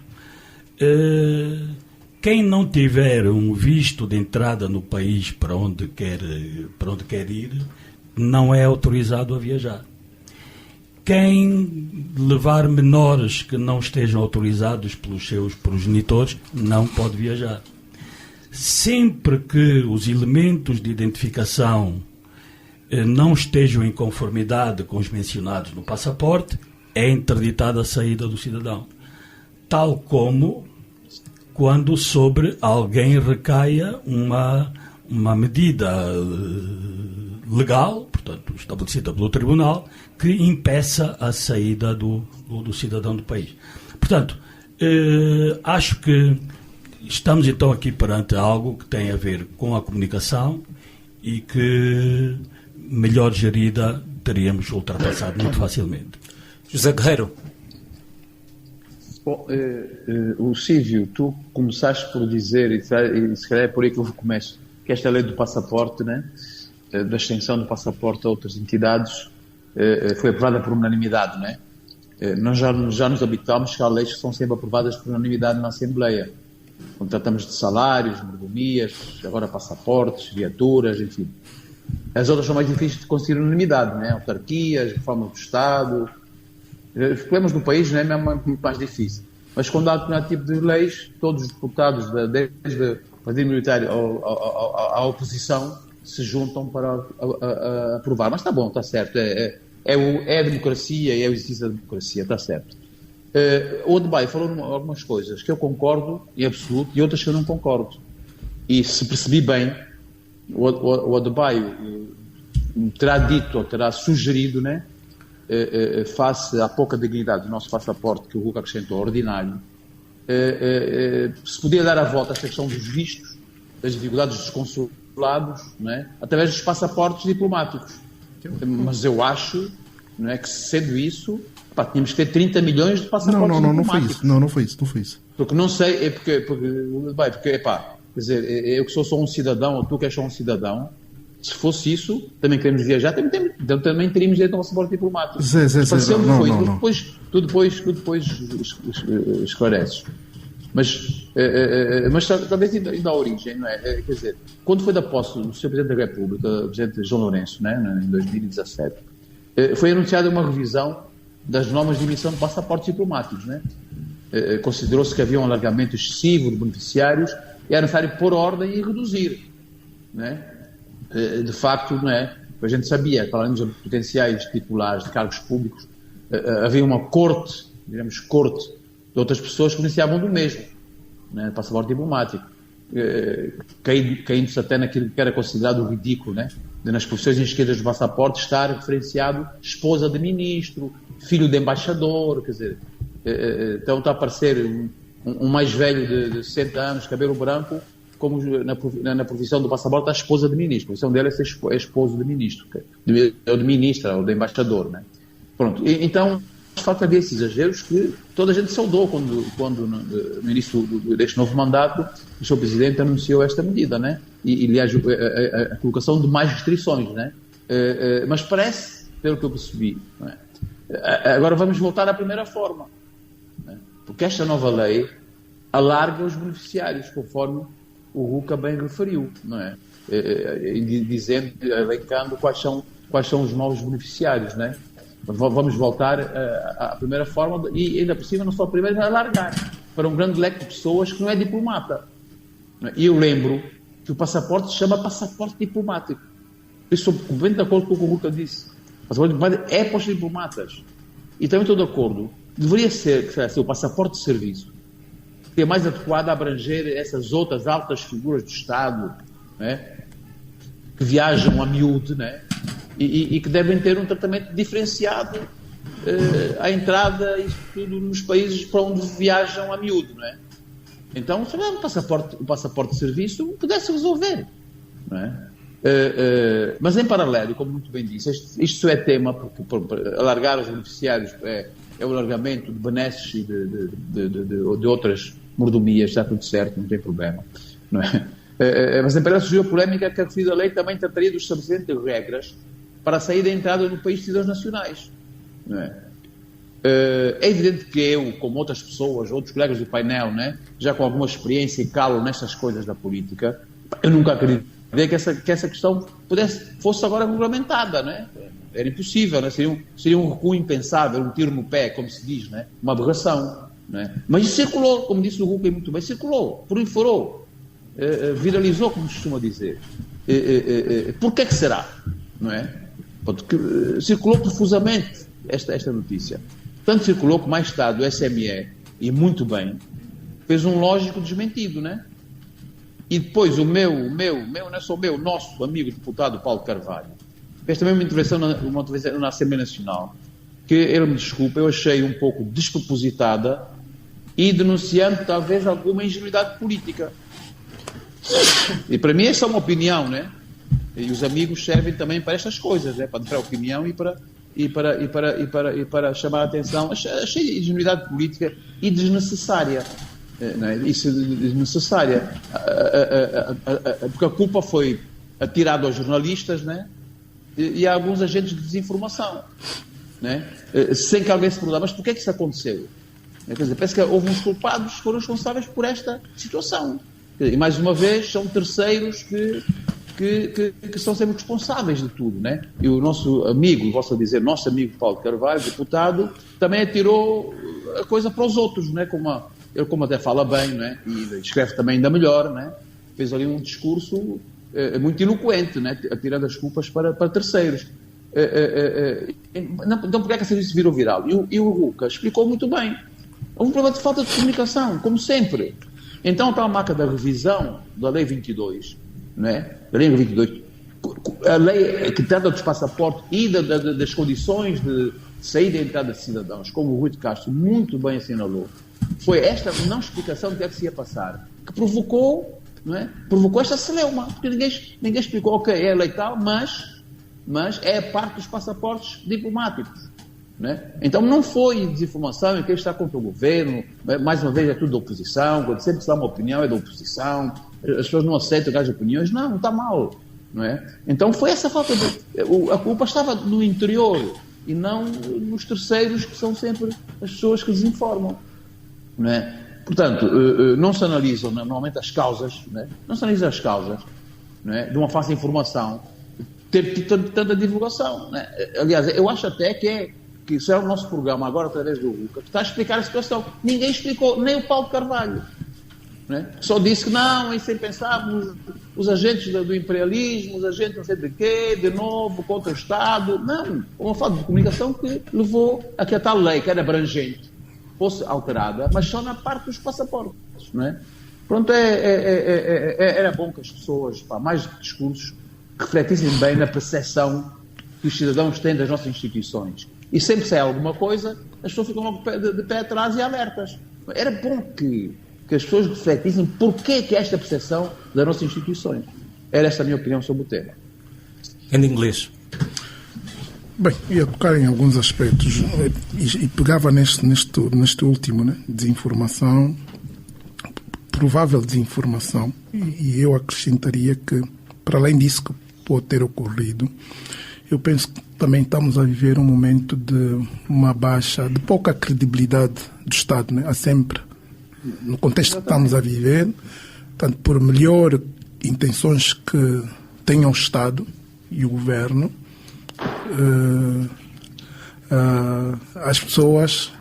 quem não tiver um visto de entrada no país para onde quer ir, não é autorizado a viajar. Quem levar menores que não estejam autorizados pelos seus progenitores não pode viajar. Sempre que os elementos de identificação não estejam em conformidade com os mencionados no passaporte, é interditada a saída do cidadão. Tal como quando sobre alguém recaia uma medida legal, portanto, estabelecida pelo Tribunal, que impeça a saída do cidadão do país. Portanto, acho que estamos então aqui perante algo que tem a ver com a comunicação e que, melhor gerida, teríamos ultrapassado muito facilmente. José Guerreiro. Bom, o Silvio, tu começaste por dizer, e se calhar é por aí que eu começo, que esta lei do passaporte, né, da extensão do passaporte a outras entidades, foi aprovada por unanimidade, né? Nós já nos habituámos que há leis que são sempre aprovadas por unanimidade na Assembleia. Quando tratamos de salários, mordomias, agora passaportes, viaturas, enfim. As outras são mais difíceis de conseguir unanimidade, né? Autarquias, reforma do Estado. Os problemas do país, né, é muito mais difícil. Mas quando há determinado tipo de leis, todos os deputados, desde o Partido Minoritário à oposição, se juntam para aprovar. Mas está bom, está certo. É a democracia, é o exercício da democracia, está certo. O Adebayo falou algumas coisas que eu concordo em absoluto e outras que eu não concordo. E se percebi bem, o Adebayo terá dito ou terá sugerido, né, face à pouca dignidade do nosso passaporte que o Hulk acrescentou ordinário, se podia dar a volta a esta questão dos vistos, das dificuldades dos consulados, né, através dos passaportes diplomáticos. Mas eu acho, não é, que sendo isso, tínhamos que ter 30 milhões de passaportes diplomáticos. Não foi isso. Porque não sei, quer dizer, eu que sou só um cidadão, ou tu que és só um cidadão, se fosse isso, também queremos viajar, também teríamos direito a um passaporte diplomático. Tu depois esclareces. Mas talvez ainda a origem, não é? Quer dizer, quando foi da posse do Sr. Presidente da República, o Presidente João Lourenço, né, em 2017, foi anunciada uma revisão das normas de emissão de passaportes diplomáticos, né? Considerou-se que havia um alargamento excessivo de beneficiários e era necessário pôr ordem e reduzir, né? De facto, não é? A gente sabia que, além dos potenciais titulares de cargos públicos, havia uma corte de outras pessoas que beneficiavam do mesmo, né? Passaporte diplomático, caindo-se até naquilo que era considerado ridículo, né? De, nas profissões inscritas do passaporte estar referenciado esposa de ministro, filho de embaixador, quer dizer, então está a aparecer um mais velho de 60 anos, cabelo branco, como na profissão do passaporte, a esposa de ministro. A profissão dele é ser esposo de ministro, ou de ministra, ou de embaixador, né? Pronto, então, de facto, havia esses exageros que toda a gente saudou quando no início deste novo mandato, o Sr. Presidente anunciou esta medida, né? E aliás, a colocação de mais restrições, né? Mas parece, pelo que eu percebi, não é? Agora vamos voltar à primeira forma, né? Porque esta nova lei alarga os beneficiários, conforme o Ruca bem referiu, não é? Elencando quais são os novos beneficiários, né? Vamos voltar à primeira forma e ainda por cima não só a primeira, mas alargar para um grande leque de pessoas que não é diplomata. E eu lembro que o passaporte se chama passaporte diplomático. Eu estou completamente de acordo com o que o Ruca disse. O passaporte diplomático é para os diplomatas. E também estou de acordo. Deveria ser o passaporte de serviço. seria mais adequado abranger essas outras altas figuras do Estado, né, que viajam a miúdo, né, e que devem ter um tratamento diferenciado à entrada e tudo nos países para onde viajam a miúdo, não é? Então, se o passaporte de serviço pudesse resolver, não é? Mas em paralelo, como muito bem disse, isto só é tema porque alargar os beneficiários é o alargamento de benesses e de outras mordomias, está tudo certo, não tem problema, não é? Mas em paralelo surgiu a polémica que a referida lei também trataria do estabelecimento de regras para a saída e entrada no país de cidadãos nacionais, não é? É evidente que eu, como outras pessoas, outros colegas do painel, né, já com alguma experiência e calo nestas coisas da política, eu nunca acreditei que essa questão fosse agora regulamentada, né? Era impossível, né? Seria um recuo impensável, um tiro no pé, como se diz, né? Uma aberração, né? Mas isso circulou, como disse o Ruca muito bem, circulou, proliferou, viralizou, como se costuma dizer. Por que será? Não é? Porque circulou profusamente esta notícia. Tanto circulou que mais tarde o SME, e muito bem, fez um lógico desmentido, né? E depois o nosso amigo deputado Paulo Carvalho, fez também uma intervenção na Assembleia Nacional, que ele me desculpa, eu achei um pouco despropositada e denunciando talvez alguma ingenuidade política. E para mim essa é uma opinião, né? E os amigos servem também para estas coisas, né? Para dar opinião e para chamar a atenção. Achei ingenuidade política e desnecessária. Não é? Isso é desnecessária. Porque a culpa foi atirada aos jornalistas, né? E a alguns agentes de desinformação, né? Sem que alguém se pergunte, mas porquê é que isso aconteceu? Quer dizer, parece que houve uns culpados que foram responsáveis por esta situação. E mais uma vez são terceiros que são sempre responsáveis de tudo, né? E o nosso amigo, posso dizer, nosso amigo Paulo Carvalho, deputado, também atirou a coisa para os outros, né? Ele como até fala bem, né? E escreve também ainda melhor, né? Fez ali um discurso muito eloquente, né? Atirando as culpas para terceiros. Então porquê é que esse serviço virou viral? E o Ruca explicou muito bem. Houve um problema de falta de comunicação, como sempre. Então está a marca da revisão da Lei 22, não é? A Lei 22, a lei que trata dos passaportes e das condições de saída e entrada de cidadãos, como o Rui de Castro muito bem assinalou, foi esta não explicação do que é que se ia passar, que provocou, não é? Provocou esta celeuma, porque ninguém explicou, ok, é a lei tal, mas é parte dos passaportes diplomáticos. Né? Então não foi desinformação em quem está contra o governo, mais uma vez é tudo da oposição, quando sempre se dá uma opinião é da oposição, as pessoas não aceitam as opiniões, não está mal, não é? Então foi essa falta a culpa estava no interior e não nos terceiros, que são sempre as pessoas que desinformam, não é? Portanto, não se analisam normalmente as causas, não é? Não se analisam as causas, não é? De uma falsa informação, ter tanta divulgação, não é? Aliás, eu acho até que isso é o nosso programa agora, através do Ruca, que está a explicar a situação. Ninguém explicou, nem o Paulo Carvalho. Né? Só disse que não, e sem pensar os agentes do imperialismo, os agentes não sei de quê, de novo, contra o Estado. Não, uma falta de comunicação que levou a que a tal lei, que era abrangente, fosse alterada, mas só na parte dos passaportes. Não é? Pronto, era bom que as pessoas, mais discursos, refletissem bem na percepção que os cidadãos têm das nossas instituições. E sempre sai alguma coisa, as pessoas ficam logo de pé atrás e alertas. Era bom que as pessoas refletissem porquê que esta percepção das nossas instituições. Era esta a minha opinião sobre o tema. Em inglês. Bem, ia tocar em alguns aspectos e pegava neste último, né? Desinformação, provável desinformação, e eu acrescentaria que, para além disso que pode ter ocorrido, eu penso que também estamos a viver um momento de uma baixa, de pouca credibilidade do Estado, né? Há sempre, no contexto que estamos a viver, tanto por melhor intenções que tenham o Estado e o Governo, as pessoas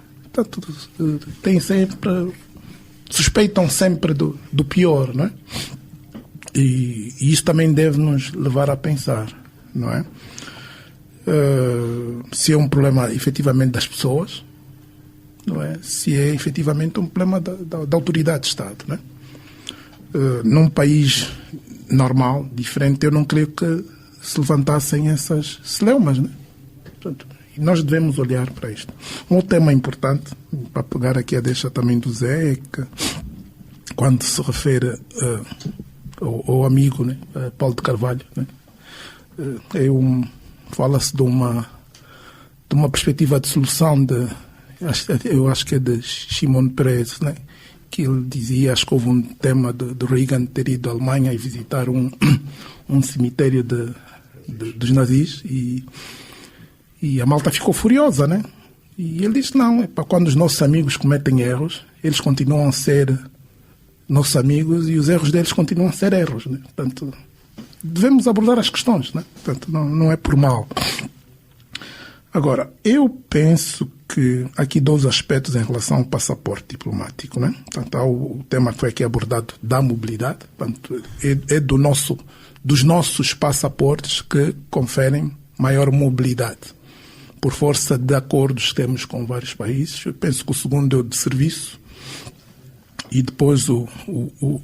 têm sempre, suspeitam sempre do pior, não é? E isso também deve nos levar a pensar, não é? Se é um problema efetivamente das pessoas, não é? Se é efetivamente um problema da autoridade de Estado, não é? Num país normal, diferente, eu não creio que se levantassem essas celeumas, né? Portanto, nós devemos olhar para isto. Um outro tema importante, para pegar aqui a deixa também do Zé, é que quando se refere ao amigo, né, Paulo de Carvalho, né, fala-se de uma perspectiva de solução eu acho que é de Shimon Peres, né, que ele dizia, acho que houve um tema de Reagan ter ido à Alemanha e visitar um cemitério dos nazis e a malta ficou furiosa, né? E ele disse, não, para quando os nossos amigos cometem erros, eles continuam a ser nossos amigos e os erros deles continuam a ser erros, né? Portanto, devemos abordar as questões, né? Portanto, não é por mal. Agora, eu penso que aqui 2 aspectos em relação ao passaporte diplomático, né? Portanto, há o tema que foi aqui abordado da mobilidade, portanto, é dos nossos passaportes que conferem maior mobilidade, por força de acordos que temos com vários países. Eu penso que o segundo é o de serviço e depois o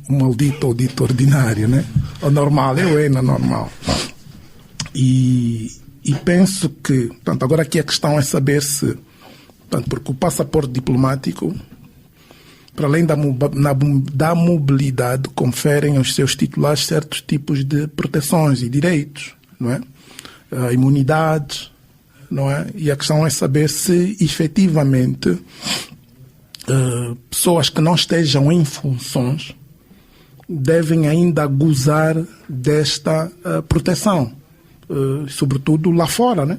maldito ou dito ordinário, né? O normal, é na normal. E penso que, portanto, agora aqui a questão é saber se, portanto, porque o passaporte diplomático, para além da mobilidade, conferem aos seus titulares certos tipos de proteções e direitos, não é? A imunidade, não é? E a questão é saber se efetivamente pessoas que não estejam em funções devem ainda gozar desta proteção, sobretudo lá fora, né?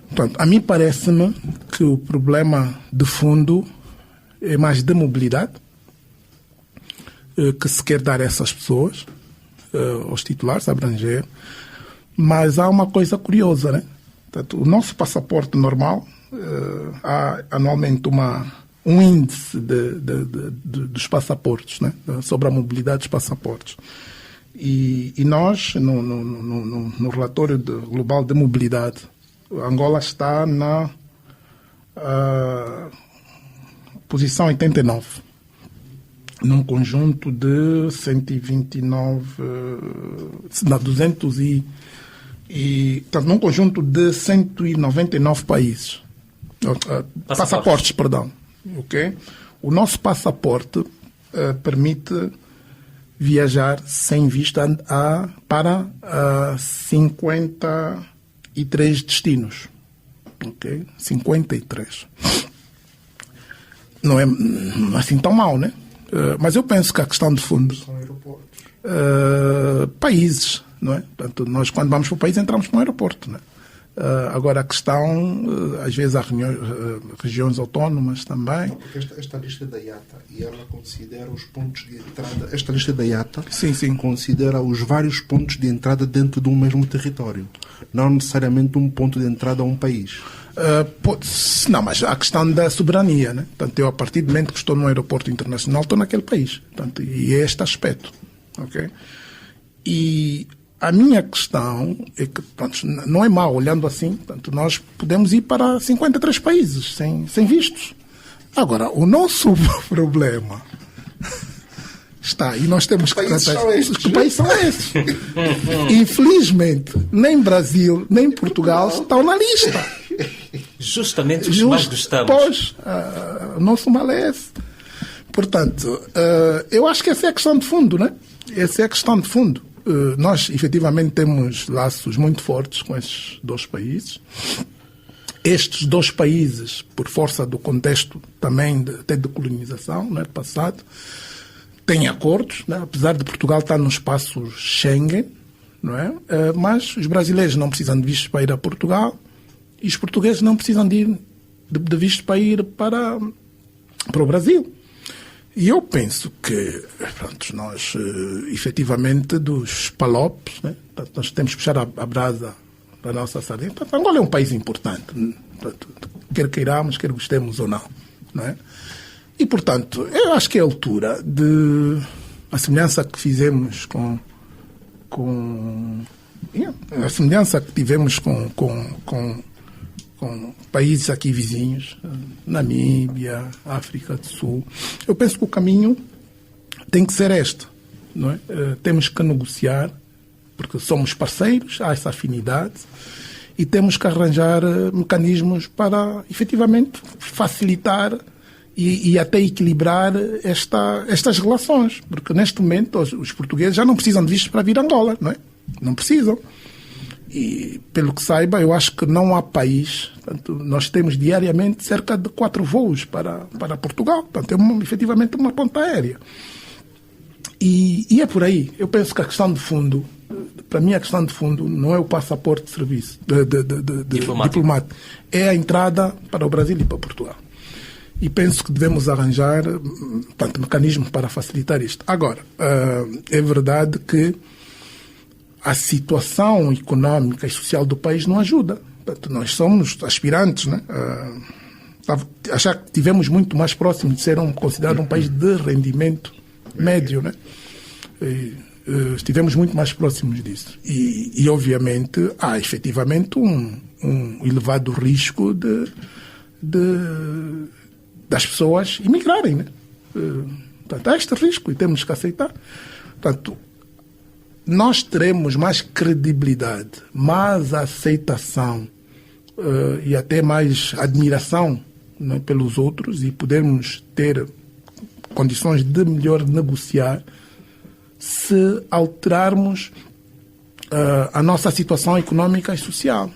Portanto, a mim parece-me que o problema de fundo é mais de mobilidade que se quer dar a essas pessoas, aos titulares, abranger. Mas há uma coisa curiosa, né? Portanto, o nosso passaporte normal, há anualmente um índice dos passaportes, né? Sobre a mobilidade dos passaportes. E nós, no relatório global de mobilidade, Angola está na posição 89, num conjunto de 129, não, 200 portanto, num conjunto de 199 países. Passaportes, perdão. Okay? O nosso passaporte permite viajar sem visto para 53 destinos. Okay? 53. Não é assim tão mal, né? Mas eu penso que a questão de fundo... São aeroportos. Países, não é? Portanto, nós quando vamos para o país entramos para um aeroporto, não é? Agora a questão, às vezes há regiões autónomas também. Não, porque esta lista da IATA, e ela considera os pontos de entrada, esta lista da IATA sim. considera os vários pontos de entrada dentro de um mesmo território, não necessariamente um ponto de entrada a um país. Não, mas a questão da soberania, né? Portanto, eu a partir do momento que estou num aeroporto internacional estou naquele país, portanto, e é este aspecto, ok? E a minha questão é que, pronto, não é mau olhando assim, portanto, nós podemos ir para 53 países sem vistos. Agora, o nosso problema está, e nós temos que tratar... Que países são esses? Infelizmente, nem Brasil, nem Portugal estão na lista. Justamente os que mais gostamos. Pois, o nosso mal é esse. Portanto, eu acho que essa é a questão de fundo, né? Essa é a questão de fundo. Nós, efetivamente, temos laços muito fortes com esses 2 países. Estes 2 países, por força do contexto também até de colonização, né, passado, têm acordos, né? Apesar de Portugal estar no espaço Schengen, não é? Mas os brasileiros não precisam de vistos para ir a Portugal e os portugueses não precisam de vistos para ir para o Brasil. E eu penso que, pronto, nós, efetivamente, dos palopes, né, nós temos que puxar a brasa para a nossa sardinha. Portanto, Angola é um país importante, portanto, quer queiramos, quer gostemos ou não, não é? E, portanto, eu acho que é a altura de a semelhança que fizemos a semelhança que tivemos com com países aqui vizinhos, Namíbia, África do Sul. Eu penso que o caminho tem que ser este, não é? Temos que negociar, porque somos parceiros, há essa afinidade, e temos que arranjar mecanismos para, efetivamente, facilitar e até equilibrar estas relações. Porque, neste momento, os portugueses já não precisam de vistos para vir a Angola, não é? Não precisam. E, pelo que saiba, eu acho que não há país. Portanto, nós temos diariamente cerca de 4 voos para Portugal. Portanto, é efetivamente uma ponta aérea. E é por aí. Eu penso que a questão de fundo, para mim, a questão de fundo não é o passaporte de serviço diplomático. É a entrada para o Brasil e para Portugal. E penso que devemos arranjar, portanto, mecanismos para facilitar isto. Agora, é verdade que a situação económica e social do país não ajuda. Portanto, nós somos aspirantes, né? Achar que estivemos muito mais próximos de ser considerado um país de rendimento médio, né? Estivemos muito mais próximos disso. E obviamente, há efetivamente um elevado risco das pessoas imigrarem, né? Portanto, há este risco e temos que aceitar. Portanto, nós teremos mais credibilidade, mais aceitação e até mais admiração, né, pelos outros, e podermos ter condições de melhor negociar se alterarmos a nossa situação económica e social.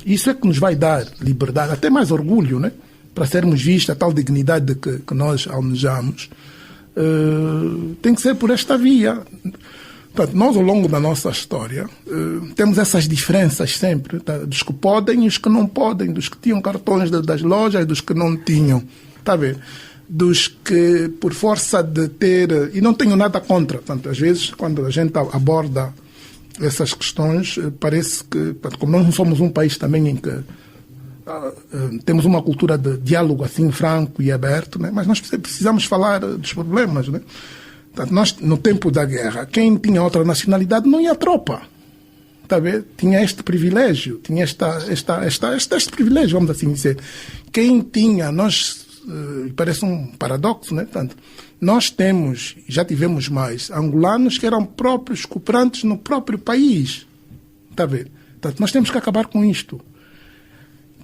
Isso é que nos vai dar liberdade, até mais orgulho, né, para sermos vistos, a tal dignidade que nós almejamos. Tem que ser por esta via. Portanto, nós, ao longo da nossa história, temos essas diferenças sempre, tá? Dos que podem e os que não podem, dos que tinham cartões das lojas e dos que não tinham. Está a ver? Dos que, por força de ter... E não tenho nada contra. Portanto, às vezes, quando a gente aborda essas questões, parece que, como nós não somos um país também em que temos uma cultura de diálogo assim franco e aberto, né? Mas nós precisamos falar dos problemas, né? Portanto, nós, no tempo da guerra, quem tinha outra nacionalidade não ia à tropa. Está a ver? Tinha este privilégio, tinha este privilégio, vamos assim dizer. Quem tinha, parece um paradoxo, né? Portanto, nós já tivemos mais angolanos que eram próprios cooperantes no próprio país. Está a ver? Portanto, nós temos que acabar com isto.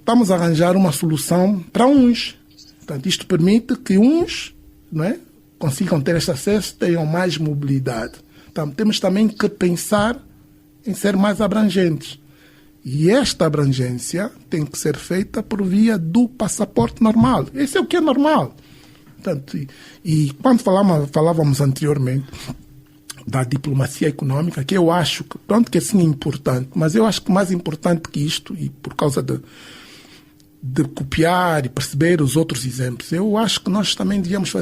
Vamos arranjar uma solução para uns. Portanto, isto permite que uns, não é, consigam ter este acesso, tenham mais mobilidade. Então, temos também que pensar em ser mais abrangentes. E esta abrangência tem que ser feita por via do passaporte normal. Esse é o que é normal. Portanto, e quando falávamos anteriormente da diplomacia económica, que eu acho que, pronto, que é sim importante, mas eu acho que mais importante que isto, e por causa de copiar e perceber os outros exemplos, eu acho que nós também devíamos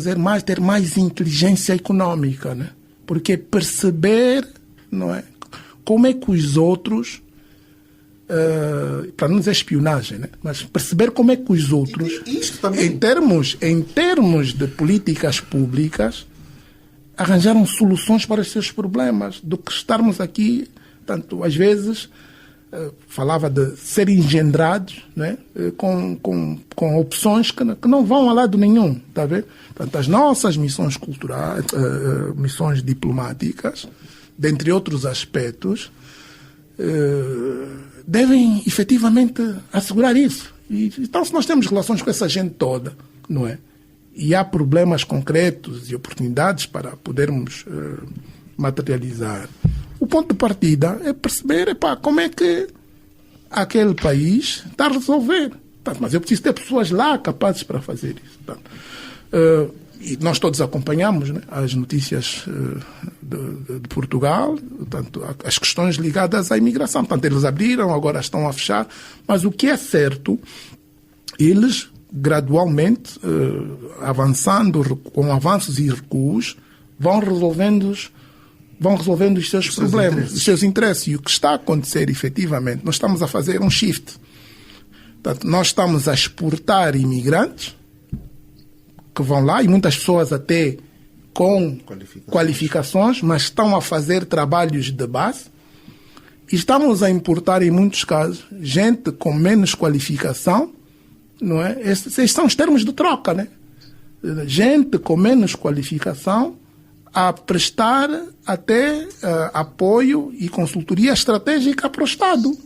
ter mais inteligência económica, né? Porque perceber, não é, como é que os outros, para não dizer espionagem, né? Mas perceber como é que os outros, em termos de políticas públicas, arranjaram soluções para os seus problemas, do que estarmos aqui, tanto às vezes falava de ser engendrados, né, com opções que não vão a lado nenhum, está a ver? Portanto, as nossas missões culturais, missões diplomáticas, dentre outros aspectos, devem efetivamente assegurar isso. Então, se nós temos relações com essa gente toda, não é? E há problemas concretos e oportunidades para podermos materializar, o ponto de partida é perceber como é que aquele país está a resolver. Mas eu preciso ter pessoas lá capazes para fazer isso. E nós todos acompanhamos, né, as notícias de Portugal, portanto, as questões ligadas à imigração. Portanto, eles abriram, agora estão a fechar. Mas o que é certo, eles gradualmente, avançando, com avanços e recuos, vão resolvendo os seus problemas, os seus interesses. E o que está a acontecer, efetivamente, nós estamos a fazer um shift. Portanto, nós estamos a exportar imigrantes que vão lá, e muitas pessoas até com qualificações, mas estão a fazer trabalhos de base. estamos a importar, em muitos casos, gente com menos qualificação, não é? Esses são os termos de troca, né? Gente com menos qualificação a prestar até apoio e consultoria estratégica para o Estado.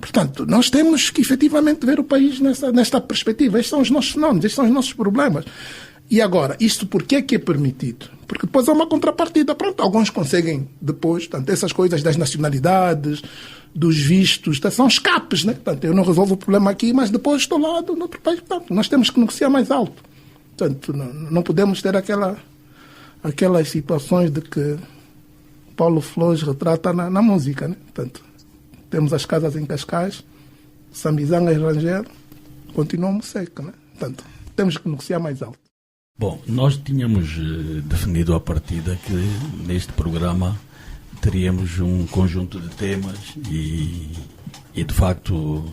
Portanto, nós temos que efetivamente ver o país nesta perspectiva. Estes são os nossos fenómenos, estes são os nossos problemas. E agora, isto por que é permitido? Porque depois há uma contrapartida. Pronto, alguns conseguem depois, portanto, essas coisas das nacionalidades, dos vistos, são escapes, né? Portanto, eu não resolvo o problema aqui, mas depois estou lá no outro país. Portanto, nós temos que negociar mais alto. Portanto, não podemos ter aquelas situações de que Paulo Flores retrata na música, né? Portanto, temos as casas em Cascais, Sambizanga e Rangel, continuamos seca, né? Portanto, temos que negociar mais alto. Bom, nós tínhamos definido à partida que neste programa teríamos um conjunto de temas e de facto,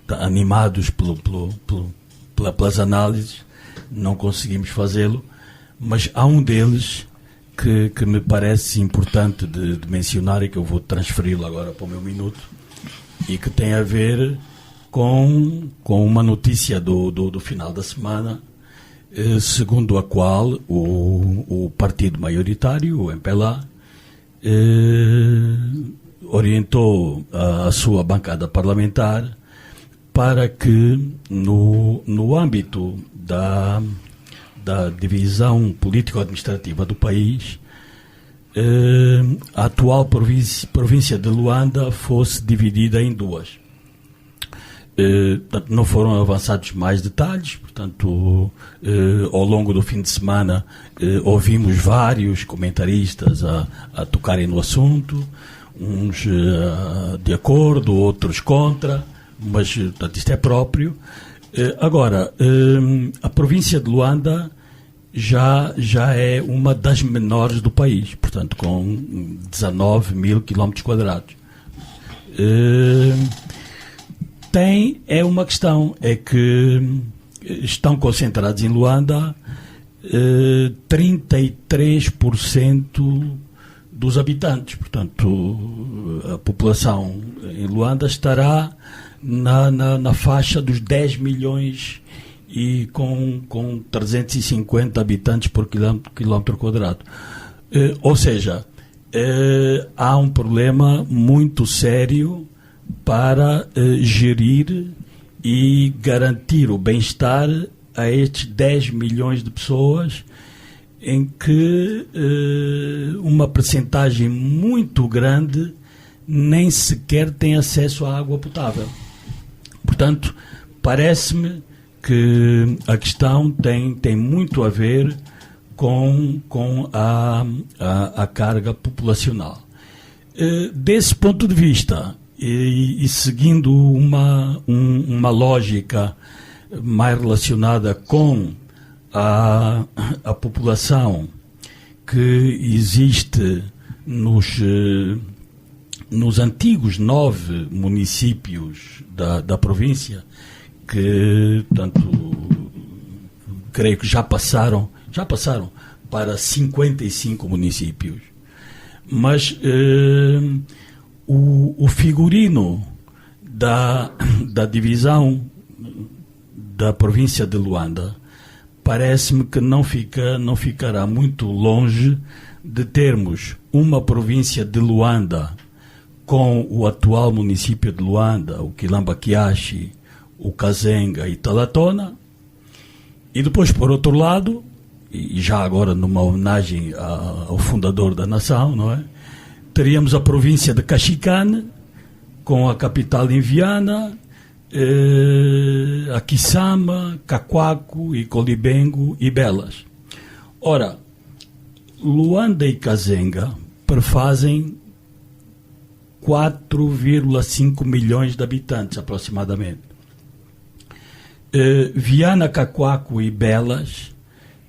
animados pelas análises, não conseguimos fazê-lo, mas há um deles que me parece importante de mencionar e que eu vou transferi-lo agora para o meu minuto e que tem a ver com uma notícia do final da semana, segundo a qual o partido maioritário, o MPLA, orientou a sua bancada parlamentar para que no âmbito da divisão político-administrativa do país, a atual província de Luanda fosse dividida em duas. Não foram avançados mais detalhes, portanto, ao longo do fim de semana ouvimos vários comentaristas a tocarem no assunto, uns de acordo, outros contra, mas portanto, isto é próprio. Agora, a província de Luanda já é uma das menores do país, portanto, com 19 mil quilómetros quadrados. É uma questão, é que estão concentrados em Luanda 33% dos habitantes, portanto, a população em Luanda estará na faixa dos 10 milhões e com 350 habitantes por quilómetro quadrado. Ou seja, há um problema muito sério para gerir e garantir o bem-estar a estes 10 milhões de pessoas, em que uma percentagem muito grande nem sequer tem acesso à água potável. Portanto, parece-me que a questão tem muito a ver com a carga populacional. Desse ponto de vista, e seguindo uma lógica mais relacionada com a população que existe nos antigos 9 municípios da província, que, portanto, creio que já passaram para 55 municípios. Mas o figurino da divisão da província de Luanda parece-me que não ficará muito longe de termos uma província de Luanda com o atual município de Luanda, o Quilamba-Quiaxi, o Kazenga e Talatona, e depois, por outro lado, e já agora numa homenagem ao fundador da nação, não é? Teríamos a província de Caxicane, com a capital em Viana, Akisama, Cacoaco, Icolibengo e Belas. Ora, Luanda e Kazenga prefazem 4,5 milhões de habitantes, aproximadamente. Viana, Cacoaco e Belas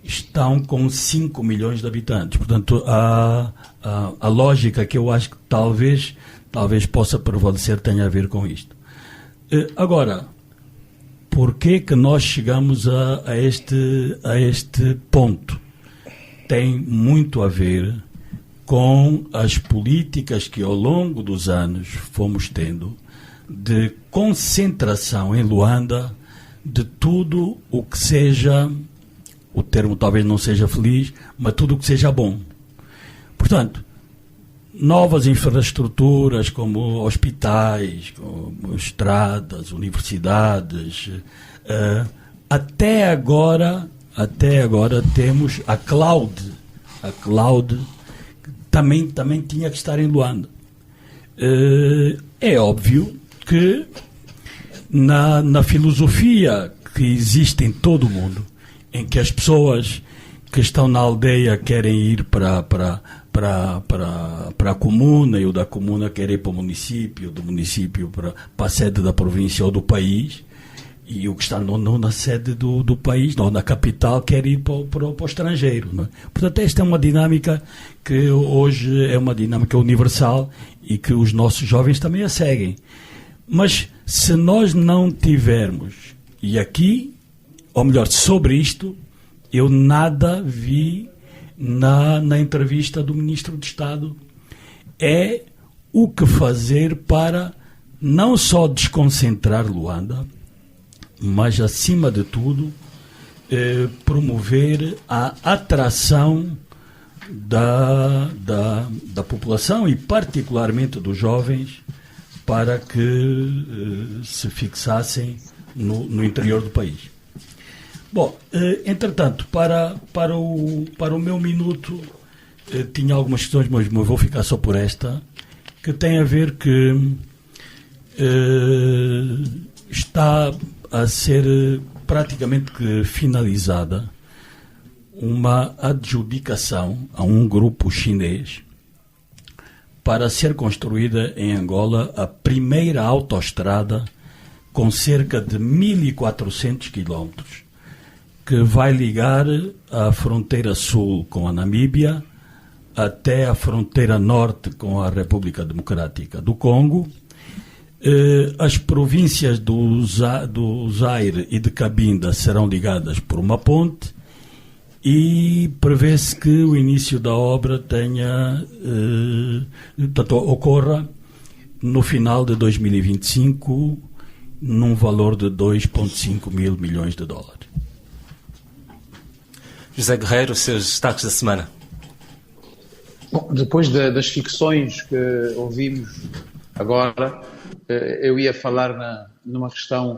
estão com 5 milhões de habitantes. Portanto, a lógica que eu acho que talvez possa prevalecer tenha a ver com isto. Agora, por que nós chegamos a este ponto? Tem muito a ver com as políticas que ao longo dos anos fomos tendo de concentração em Luanda de tudo o que seja, o termo talvez não seja feliz, mas tudo o que seja bom. Portanto, novas infraestruturas como hospitais, como estradas, universidades. Até agora temos a Cloud. A Cloud também tinha que estar em Luanda. É óbvio que na filosofia que existe em todo o mundo, em que as pessoas que estão na aldeia querem ir para a comuna, e o da comuna quer ir para o município, do município para a sede da província ou do país, e o que está na sede do país, não, na capital, quer ir para o estrangeiro. Não é? Portanto, esta é uma dinâmica que hoje é uma dinâmica universal e que os nossos jovens também a seguem. Mas se nós não tivermos, e aqui, ou melhor, sobre isto, eu nada vi na entrevista do Ministro de Estado, é o que fazer para não só desconcentrar Luanda, mas, acima de tudo, promover a atração da população e, particularmente, dos jovens, para que se fixassem no interior do país. Bom, entretanto, para o meu minuto, tinha algumas questões, mas vou ficar só por esta, que tem a ver que está a ser praticamente que finalizada uma adjudicação a um grupo chinês para ser construída em Angola a primeira autoestrada com cerca de 1.400 quilómetros, que vai ligar a fronteira sul com a Namíbia até a fronteira norte com a República Democrática do Congo. As províncias do Zaire e de Cabinda serão ligadas por uma ponte e prevê-se que o início da obra ocorra no final de 2025 num valor de 2,5 mil milhões de dólares. José Guerreiro, os seus destaques da semana. Bom, depois das ficções que ouvimos agora, eu ia falar numa questão.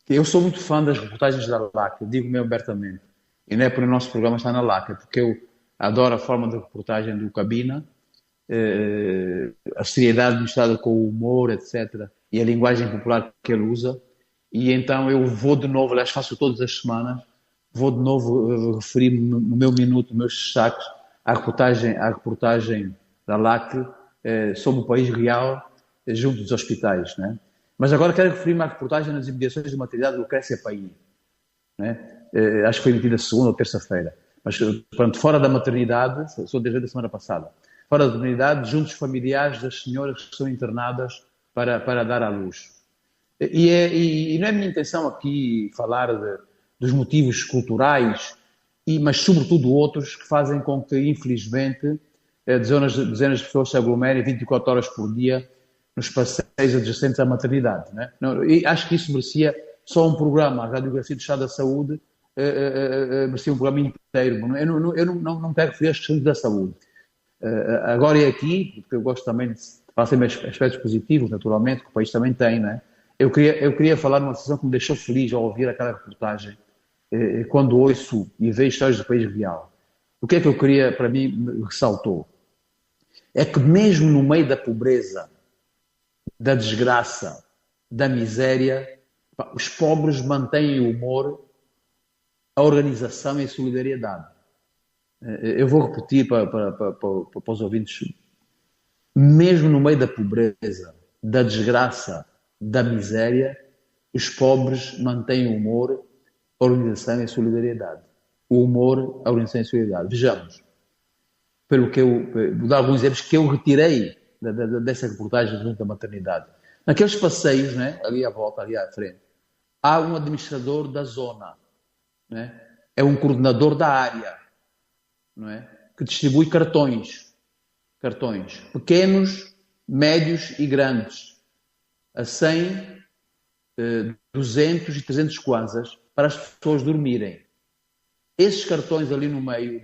Eu sou muito fã das reportagens da LAC, digo-me abertamente. E não é por o nosso programa estar na LAC, é porque eu adoro a forma de reportagem do Cabina, a seriedade misturada com o humor, etc. E a linguagem popular que ele usa. E então eu vou de novo, aliás, faço todas as semanas, vou de novo referir-me no meu minuto, nos meus destaques, à reportagem da LAC sobre o país real, junto dos hospitais, né? Mas agora quero referir-me à reportagem nas imediações de maternidade do Cresce País, né? Acho que foi emitida segunda ou terça-feira, mas pronto, fora da maternidade, sou desde a semana passada, fora da maternidade, junto dos familiares das senhoras que estão internadas para dar à luz. E não é minha intenção aqui falar dos motivos culturais, mas sobretudo outros que fazem com que, infelizmente, dezenas de pessoas se aglomerem 24 horas por dia nos passeios adjacentes à maternidade. Né? Não, e acho que isso merecia só um programa. A Radiografia do Estado da Saúde merecia um programa inteiro. Eu não quero referir às questões da saúde. Agora é aqui, porque eu gosto também de falar sempre aspectos positivos, naturalmente, que o país também tem. Né? Eu queria falar numa situação que me deixou feliz ao ouvir aquela reportagem, quando ouço e vejo histórias do país real. O que é que eu queria, para mim, me ressaltou? É que mesmo no meio da pobreza, da desgraça, da miséria, os pobres mantêm o humor, a organização e a solidariedade. Eu vou repetir para os ouvintes. Mesmo no meio da pobreza, da desgraça, da miséria, os pobres mantêm o humor, a organização e a solidariedade. O humor, a organização e a solidariedade. Vejamos. Pelo que vou dar alguns exemplos que eu retirei dessa reportagem junto da maternidade. Naqueles passeios, né, ali à volta, ali à frente, há um administrador da zona, né, é um coordenador da área, não é, que distribui cartões. cartões, pequenos, médios e grandes, a 100, 200 e 300 kwanzas, para as pessoas dormirem. Esses cartões ali no meio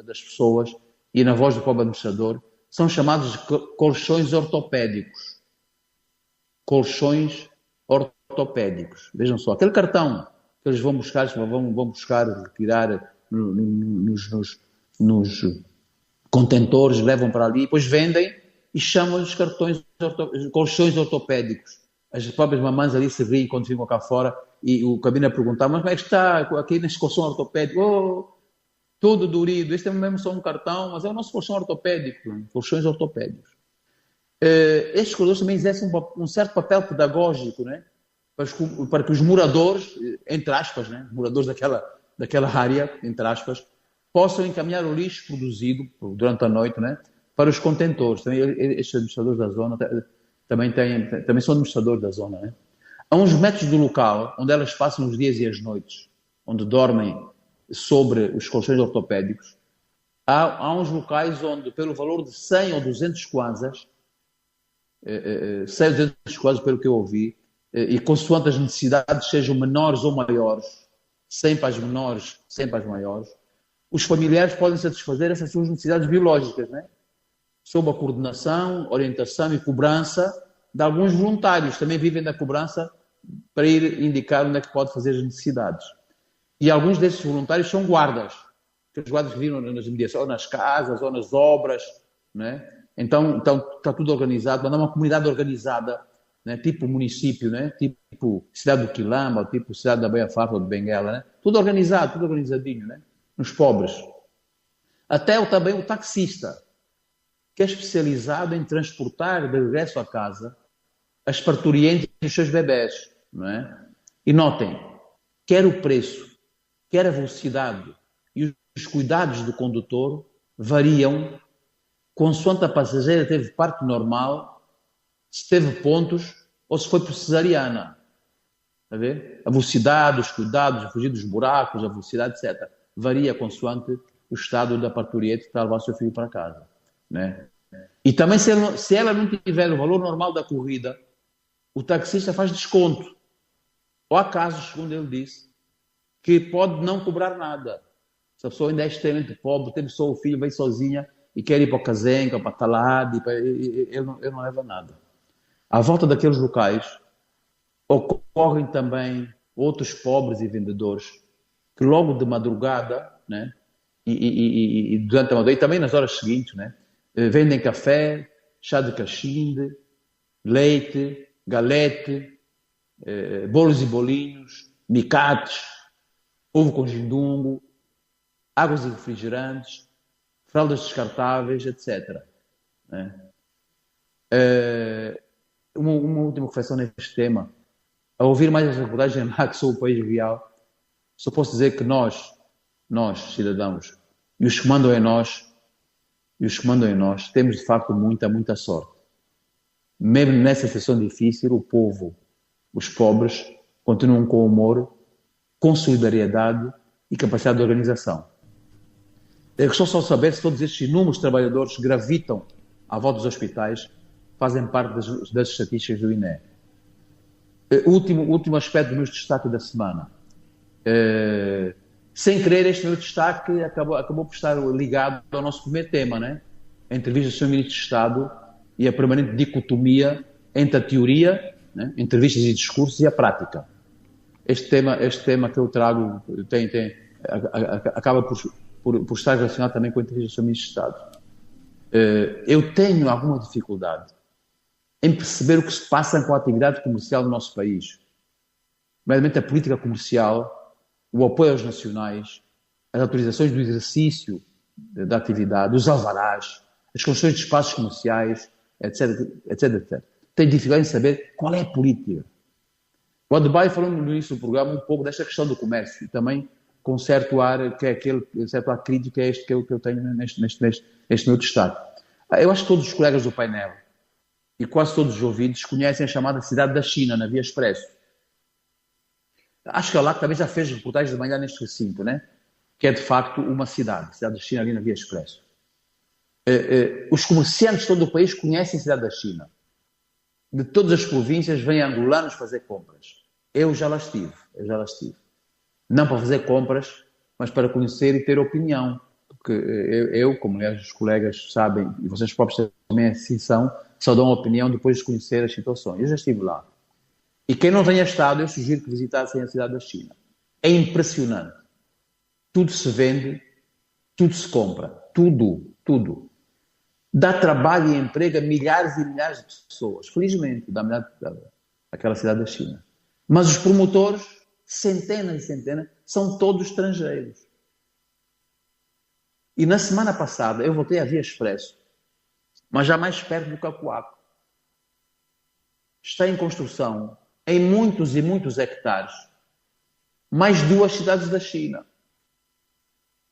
das pessoas e na voz do próprio administrador são chamados de colchões ortopédicos. Colchões ortopédicos. Vejam só, aquele cartão que eles vão buscar, retirar nos contentores, levam para ali, depois vendem e chamam-lhes colchões ortopédicos. As próprias mamães ali se riem quando ficam cá fora e o cabine a perguntar, mas como é que está aqui neste colchão ortopédico? Oh, todo dorido, este é mesmo só um cartão, mas é o nosso colchão ortopédico, colchões ortopédicos. Estes corredores também exercem um certo papel pedagógico, né? Para que os moradores, entre aspas, né? Moradores daquela área, entre aspas, possam encaminhar o lixo produzido durante a noite, né? Para os contentores. Também, estes administradores da zona também são administradores da zona, né? A uns metros do local onde elas passam os dias e as noites, onde dormem sobre os colchões ortopédicos, há uns locais onde, pelo valor de 100 ou 200 kwanzas, 100 ou 200 kwanzas, pelo que eu ouvi, e consoante as necessidades sejam menores ou maiores, 100 para as menores, 100 para as maiores, os familiares podem satisfazer essas suas necessidades biológicas, né? Sob a coordenação, orientação e cobrança de alguns voluntários, também vivem da cobrança para ir indicar onde é que pode fazer as necessidades. E alguns desses voluntários são guardas, os guardas que viram nas mediações, ou nas casas, ou nas obras, né? Então está tudo organizado, mas não é uma comunidade organizada, né? Tipo município, né? Tipo cidade do Quilamba, ou tipo cidade da Baía Farta ou de Benguela, né? Tudo organizado, tudo organizadinho, né? Nos pobres. Até também o taxista, que é especializado em transportar de regresso a casa as parturientes e os seus bebés, não é? E notem, quer o preço, quer a velocidade e os cuidados do condutor variam consoante a passageira teve parto normal, se teve pontos ou se foi por cesariana. Está a ver? A velocidade, os cuidados, a fugir dos buracos, a velocidade, etc. Varia consoante o estado da parturiente que está a levar o seu filho para casa, né? E também se ela não tiver o valor normal da corrida, o taxista faz desconto. Ou há casos, segundo ele disse, que pode não cobrar nada. Se a pessoa ainda é extremamente pobre, teve só o filho, vem sozinha e quer ir para o Kazenga, para Talad, ele não leva nada. À volta daqueles locais ocorrem também outros pobres e vendedores que logo de madrugada, né, e durante a madrugada, e também nas horas seguintes, né, vendem café, chá de cachimbe, leite, galete, bolos e bolinhos, micates, ovo com gindungo, águas e refrigerantes, fraldas descartáveis, etc. Né? Uma última reflexão neste tema. Ao ouvir mais as reportagens lá que sou o país real, só posso dizer que nós, cidadãos, e os que mandam em nós, temos de facto muita sorte. Mesmo nessa situação difícil, o povo, os pobres, continuam com humor, com solidariedade e capacidade de organização. É só saber se todos estes inúmeros trabalhadores que gravitam à volta dos hospitais fazem parte das estatísticas do INE. Último aspecto do meu destaque da semana. Sem querer, este meu destaque acabou por estar ligado ao nosso primeiro tema, né? A entrevista do Sr. Ministro de Estado e a permanente dicotomia entre a teoria, né? Entrevistas e discursos, e a prática. Este tema que eu trago acaba por estar relacionado também com a entrevista do Sr. Ministro de Estado. Eu tenho alguma dificuldade em perceber o que se passa com a atividade comercial no nosso país. Primeiramente, a política comercial, o apoio aos nacionais, as autorizações do exercício da atividade, os alvarás, as construções de espaços comerciais, etc. Tenho dificuldade em saber qual é a política. O Adebayo falou no início do programa um pouco desta questão do comércio e também com certo ar, que é certo ar crítico, é este que eu tenho neste meu destaque. Eu acho que todos os colegas do painel e quase todos os ouvintes conhecem a chamada cidade da China, na Via Expresso. Acho que a LAC também já fez reportagens de manhã neste recinto, né? Que é de facto uma cidade da China ali na Via Expresso. Os comerciantes de todo o país conhecem a cidade da China. De todas as províncias vêm angolanos fazer compras. Eu já lá estive. Não para fazer compras, mas para conhecer e ter opinião. Porque eu, como os colegas sabem, e vocês próprios também assim são, só dão opinião depois de conhecer as situações. Eu já estive lá. E quem não tenha estado, eu sugiro que visitassem a cidade da China. É impressionante. Tudo se vende, tudo se compra. Tudo. Dá trabalho e emprego a milhares e milhares de pessoas. Felizmente, daquela cidade da China. Mas os promotores, centenas e centenas, são todos estrangeiros. E na semana passada, eu voltei à Via Expresso, mas já mais perto do Cacoaco. Está em construção, em muitos e muitos hectares, mais 2 cidades da China,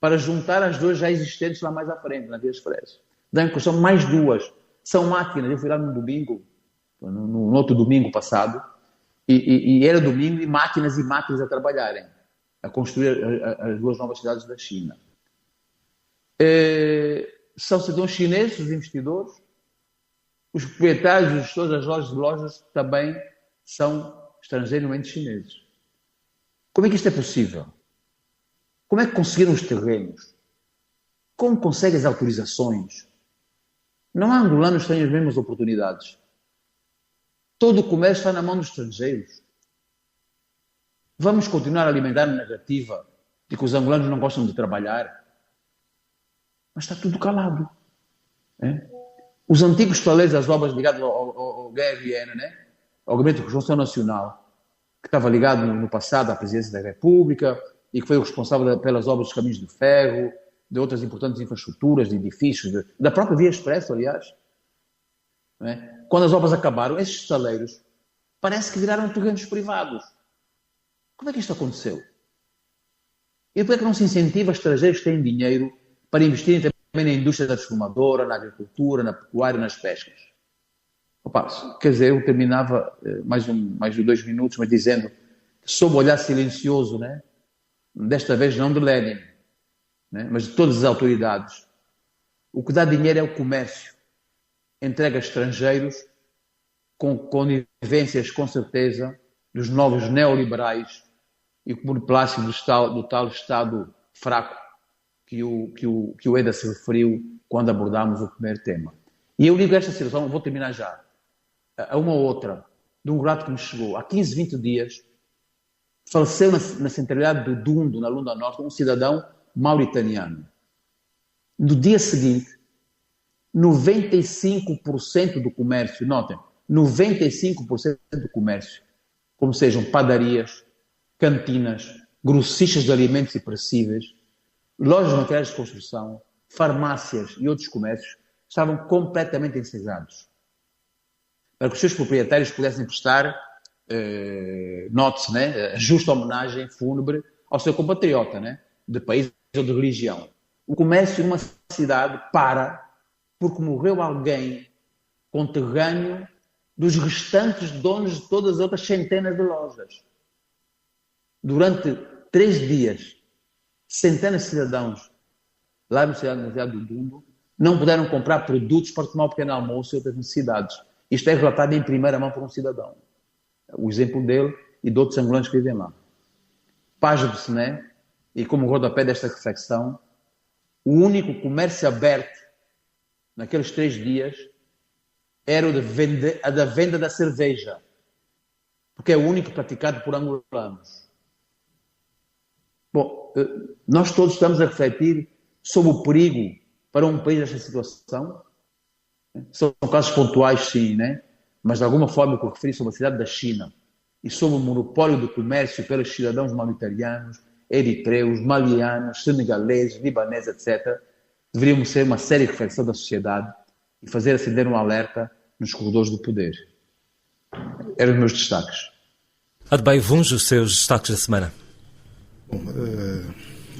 para juntar as 2 já existentes lá mais à frente, na Via Expresso. Dá em construção mais 2. São máquinas. Eu fui lá no domingo, no outro domingo passado, e era domingo e máquinas a trabalharem, a construir as 2 novas cidades da China. São cidadãos chineses, os investidores, os proprietários, os gestores das lojas também são estrangeiros chineses. Como é que isto é possível? Como é que conseguiram os terrenos? Como conseguem as autorizações? Não há angolanos que tenham as mesmas oportunidades. Todo o comércio está na mão dos estrangeiros. Vamos continuar a alimentar a narrativa de que os angolanos não gostam de trabalhar? Mas está tudo calado. Os antigos taleiros das obras ligados ao GRN, ao Gabinete de Reconstrução Nacional, que estava ligado no passado à Presidência da República e que foi o responsável pelas obras dos caminhos de ferro, de outras importantes infraestruturas, de edifícios, da própria Via Expresso, aliás. Quando as obras acabaram, esses taleiros parece que viraram terrenos privados. Como é que isto aconteceu? E por que não se incentiva estrangeiros que têm dinheiro para investirem também na indústria da transformadora, na agricultura, na pecuária, nas pescas? Quer dizer, eu terminava mais de 2 minutos, mas dizendo que sob o olhar silencioso, desta vez não de Lenin, mas de todas as autoridades, o que dá dinheiro é o comércio. Entrega a estrangeiros com conivências, com certeza, dos novos neoliberais e por plástico do tal Estado fraco que o Eda se referiu quando abordámos o primeiro tema. E eu ligo esta situação, vou terminar já, a uma outra, de um relato que me chegou. Há 15, 20 dias, faleceu na centralidade do Dundo, na Lunda Norte, um cidadão mauritaniano. No dia seguinte, 95% do comércio, notem, 95% do comércio, como sejam padarias, cantinas, grossistas de alimentos e perecíveis, lojas de materiais de construção, farmácias e outros comércios, estavam completamente encerrados. Para que os seus proprietários pudessem prestar, note-se, a justa homenagem fúnebre ao seu compatriota, de país ou de religião. O comércio numa cidade para porque morreu alguém conterrâneo dos restantes donos de todas as outras centenas de lojas. Durante 3 dias, centenas de cidadãos lá na cidade do Dundo não puderam comprar produtos para tomar o pequeno almoço e outras necessidades. Isto é relatado em primeira mão por um cidadão. O exemplo dele e de outros angolanos que vivem lá. Pasme-se, e como rodapé desta reflexão, o único comércio aberto naqueles 3 dias era a da venda da cerveja, porque é o único praticado por angolanos. Bom, nós todos estamos a refletir sobre o perigo para um país desta situação. São casos pontuais, sim, mas de alguma forma o que eu referi sobre a cidade da China e sobre o monopólio do comércio pelos cidadãos mauritanianos, eritreus, malianos, senegaleses, libaneses, etc., deveríamos ser uma séria reflexão da sociedade e fazer acender um alerta nos corredores do poder. Eram os meus destaques. Adbei Vunjo, os seus destaques da semana. Bom,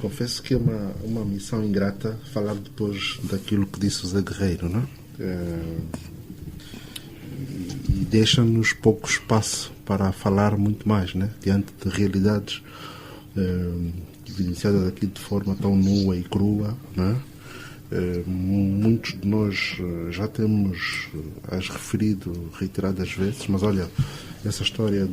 confesso que é uma missão ingrata falar depois daquilo que disse o Zé Guerreiro, e deixa-nos pouco espaço para falar muito mais, diante de realidades evidenciadas aqui de forma tão nua e crua, Muitos de nós já temos as referido reiteradas vezes, mas olha, essa história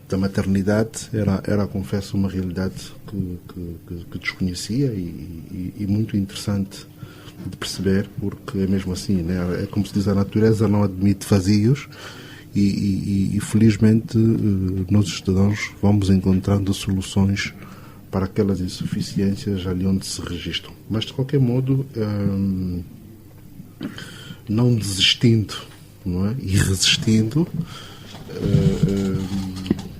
da maternidade era, confesso, uma realidade que desconhecia e muito interessante de perceber, porque é mesmo assim, né? É como se diz, a natureza não admite vazios e felizmente nós, os cidadãos, vamos encontrando soluções para aquelas insuficiências ali onde se registram. Mas, de qualquer modo, não desistindo, não é? E resistindo,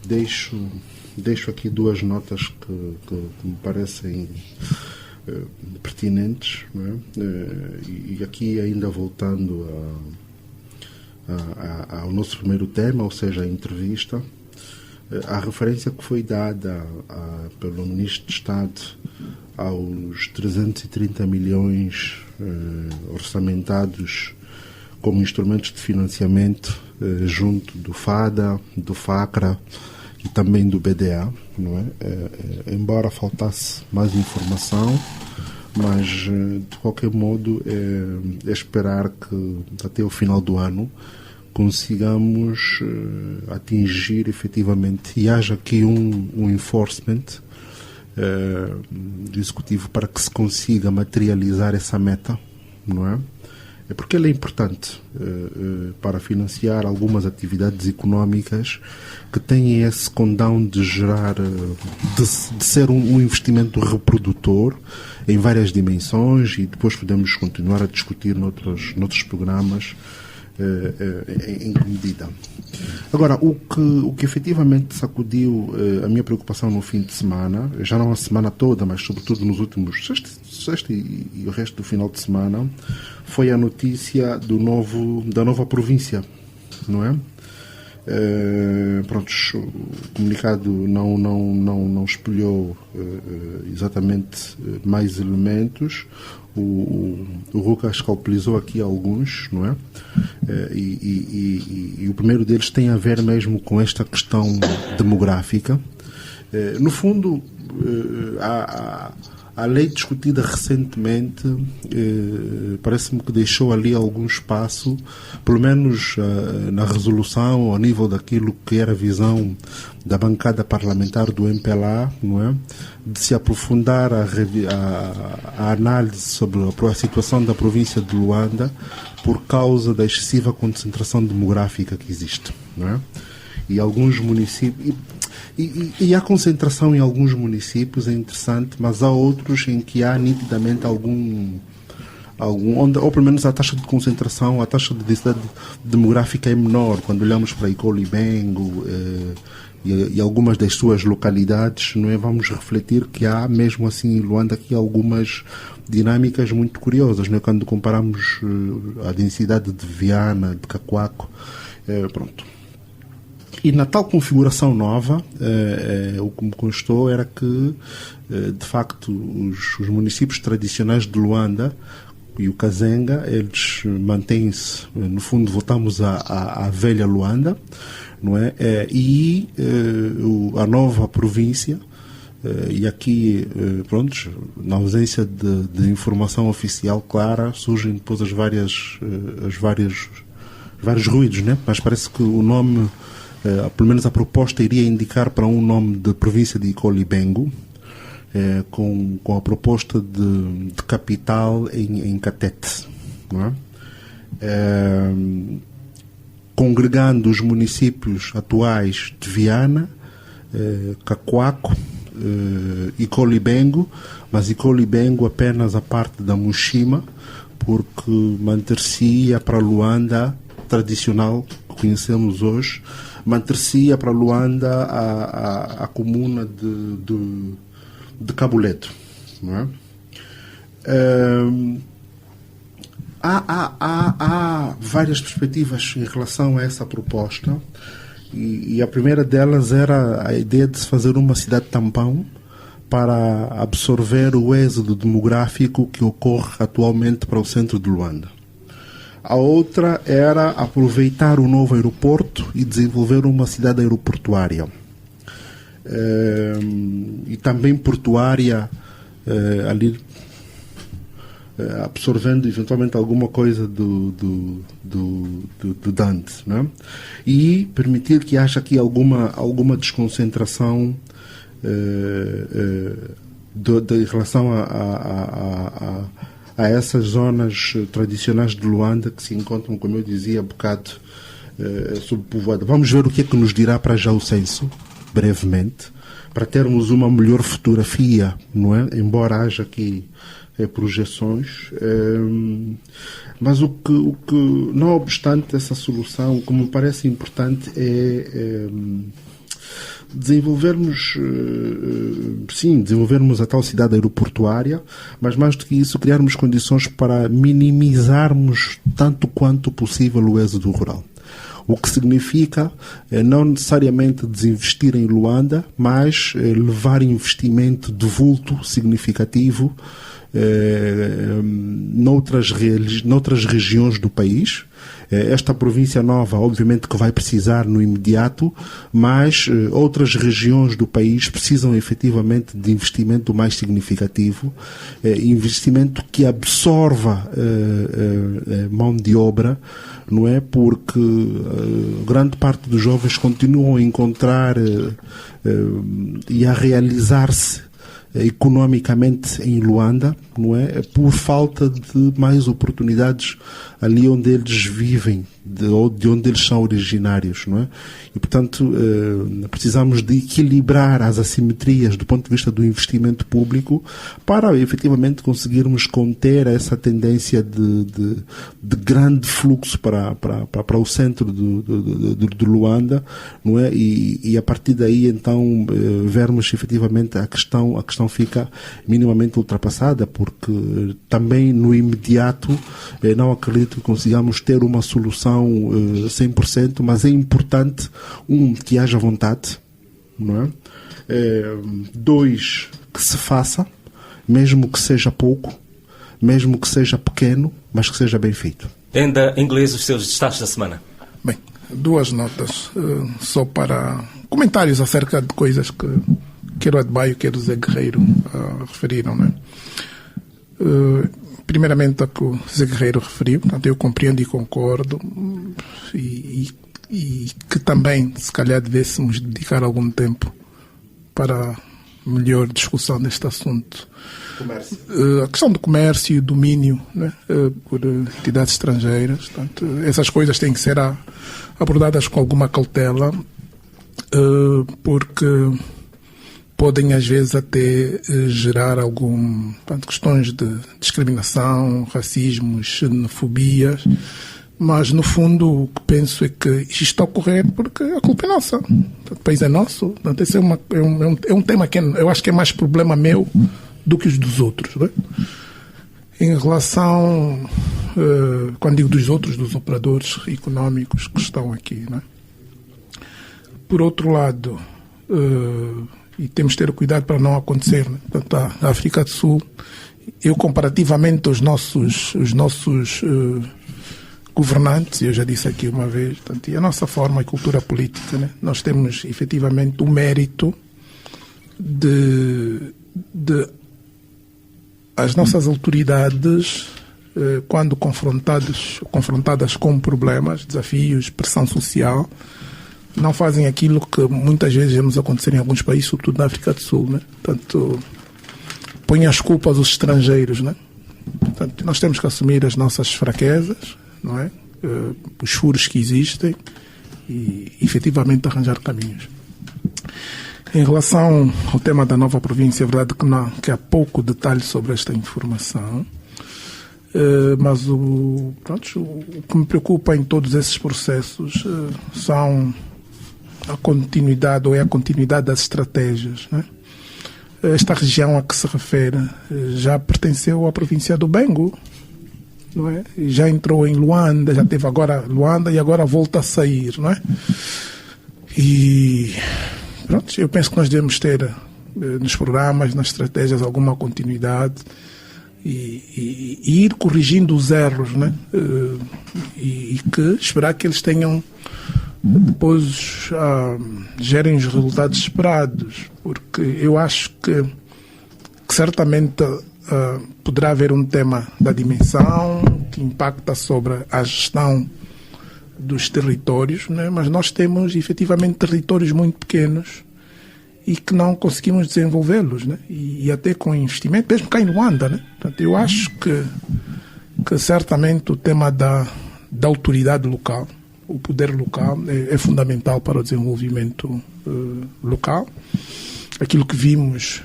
deixo aqui duas notas que me parecem pertinentes, não é? E aqui ainda voltando ao nosso primeiro tema, ou seja, a entrevista, a referência que foi dada pelo Ministro de Estado aos 330 milhões orçamentados como instrumentos de financiamento junto do FADA, do FACRA e também do BDA, não é? Embora faltasse mais informação, mas de qualquer modo é esperar que até o final do ano consigamos atingir efetivamente e haja aqui um enforcement do Executivo para que se consiga materializar essa meta, não é? É porque ela é importante para financiar algumas atividades económicas que têm esse condão de gerar, de ser um investimento reprodutor em várias dimensões, e depois podemos continuar a discutir noutros programas em que medida. Agora, o que efetivamente sacudiu a minha preocupação no fim de semana, já não a semana toda, mas sobretudo nos últimos sexta e o resto do final de semana, foi a notícia da nova província, não é? Pronto, o comunicado não espelhou exatamente mais elementos. O Ruca escalpelizou aqui alguns, não é? E o primeiro deles tem a ver mesmo com esta questão demográfica. No fundo, a lei discutida recentemente parece-me que deixou ali algum espaço, pelo menos na resolução, ao nível daquilo que era a visão da bancada parlamentar do MPLA, não é? De se aprofundar a análise sobre a situação da província de Luanda por causa da excessiva concentração demográfica que existe, não é? E alguns municípios... E a concentração em alguns municípios é interessante, mas há outros em que há nitidamente algum ou pelo menos a taxa de concentração, a taxa de densidade demográfica é menor. Quando olhamos para Icolibengo e algumas das suas localidades, não é? Vamos refletir que há, mesmo assim, em Luanda, aqui algumas dinâmicas muito curiosas, não é? Quando comparamos a densidade de Viana, de Cacoaco, pronto. E na tal configuração nova, o que me constou era que, de facto, os municípios tradicionais de Luanda e o Kazenga, eles mantêm-se, no fundo, voltamos à velha Luanda, não é? E a nova província, e aqui, pronto, na ausência de informação oficial clara, surgem depois os vários ruídos, né? Mas parece que o nome... pelo menos a proposta iria indicar para um nome de província de Icolibengo, com a proposta de capital em Catete, não é? Congregando os municípios atuais de Viana, Cacoaco, Icolibengo, mas Icolibengo apenas a parte da Mushima, porque manter-se-ia para Luanda tradicional que conhecemos hoje, manter-se-ia para Luanda a comuna de Cabuleto, não é? Há várias perspectivas em relação a essa proposta, e a primeira delas era a ideia de se fazer uma cidade tampão para absorver o êxodo demográfico que ocorre atualmente para o centro de Luanda. A outra era aproveitar o novo aeroporto e desenvolver uma cidade aeroportuária. E também portuária ali absorvendo eventualmente alguma coisa do Dante, né? E permitir que haja aqui alguma desconcentração em relação a essas zonas tradicionais de Luanda que se encontram, como eu dizia há bocado, subpovoadas. Vamos ver o que é que nos dirá para já o censo, brevemente, para termos uma melhor fotografia, não é? Embora haja aqui projeções, mas o que, não obstante essa solução, o que me parece importante é desenvolvermos a tal cidade aeroportuária, mas mais do que isso, criarmos condições para minimizarmos tanto quanto possível o êxodo rural. O que significa não necessariamente desinvestir em Luanda, mas levar investimento de vulto significativo noutras regiões do país. Esta província nova, obviamente, que vai precisar no imediato, mas outras regiões do país precisam efetivamente de investimento mais significativo, investimento que absorva mão de obra, não é? Porque grande parte dos jovens continuam a encontrar e a realizar-se economicamente em Luanda, não é? Por falta de mais oportunidades ali onde eles vivem, de onde eles são originários, não é? E, portanto, precisamos de equilibrar as assimetrias do ponto de vista do investimento público para, efetivamente, conseguirmos conter essa tendência de grande fluxo para o centro de Luanda, não é? E a partir daí, então, vermos, efetivamente, a questão fica minimamente ultrapassada, porque também, no imediato, não acredito que consigamos ter uma solução 100%, mas é importante, que haja vontade, não é? 2, que se faça, mesmo que seja pouco, mesmo que seja pequeno, mas que seja bem feito. Ainda em inglês, os seus destaques da semana. Bem, 2 notas, só para comentários acerca de coisas que quer o Adebayo, quer o Zé Guerreiro referiram, né? Primeiramente, a que o Zé Guerreiro referiu, portanto, eu compreendo e concordo, e que também, se calhar, devêssemos dedicar algum tempo para melhor discussão deste assunto. Comércio. A questão do comércio e o domínio, né, por entidades estrangeiras, portanto, essas coisas têm que ser abordadas com alguma cautela, porque podem às vezes até gerar questões de discriminação, racismo, xenofobias, mas no fundo o que penso é que isto está a ocorrer porque a culpa é nossa. O país é nosso. Portanto, esse é um tema que eu acho que é mais problema meu do que os dos outros. Não é? Em relação, quando digo dos outros, dos operadores económicos que estão aqui. Não é? Por outro lado, e temos de ter cuidado para não acontecer, né? Portanto, a África do Sul, eu comparativamente aos nossos governantes, eu já disse aqui uma vez, portanto, e a nossa forma e cultura política, né? Nós temos efetivamente o mérito de as nossas autoridades, quando confrontadas com problemas, desafios, pressão social, não fazem aquilo que muitas vezes vemos acontecer em alguns países, sobretudo na África do Sul, né? Portanto, põem as culpas aos estrangeiros, né? Portanto, nós temos que assumir as nossas fraquezas, não é? Os furos que existem e efetivamente arranjar caminhos. Em relação ao tema da nova província, é verdade que há pouco detalhe sobre esta informação, mas o que me preocupa em todos esses processos são a continuidade das estratégias, né? Esta região a que se refere já pertenceu à província do Bengo, não é? Já entrou em Luanda, já teve agora Luanda e agora volta a sair, não é? E eu penso que nós devemos ter nos programas, nas estratégias, alguma continuidade e ir corrigindo os erros, né? E esperar que eles tenham depois gerem os resultados esperados, porque eu acho que que certamente poderá haver um tema da dimensão que impacta sobre a gestão dos territórios, né? Mas nós temos efetivamente territórios muito pequenos e que não conseguimos desenvolvê-los, né? E até com investimento, mesmo cá em Luanda, né? Portanto, eu acho que certamente o tema da autoridade local, o poder local é fundamental para o desenvolvimento local. Aquilo que vimos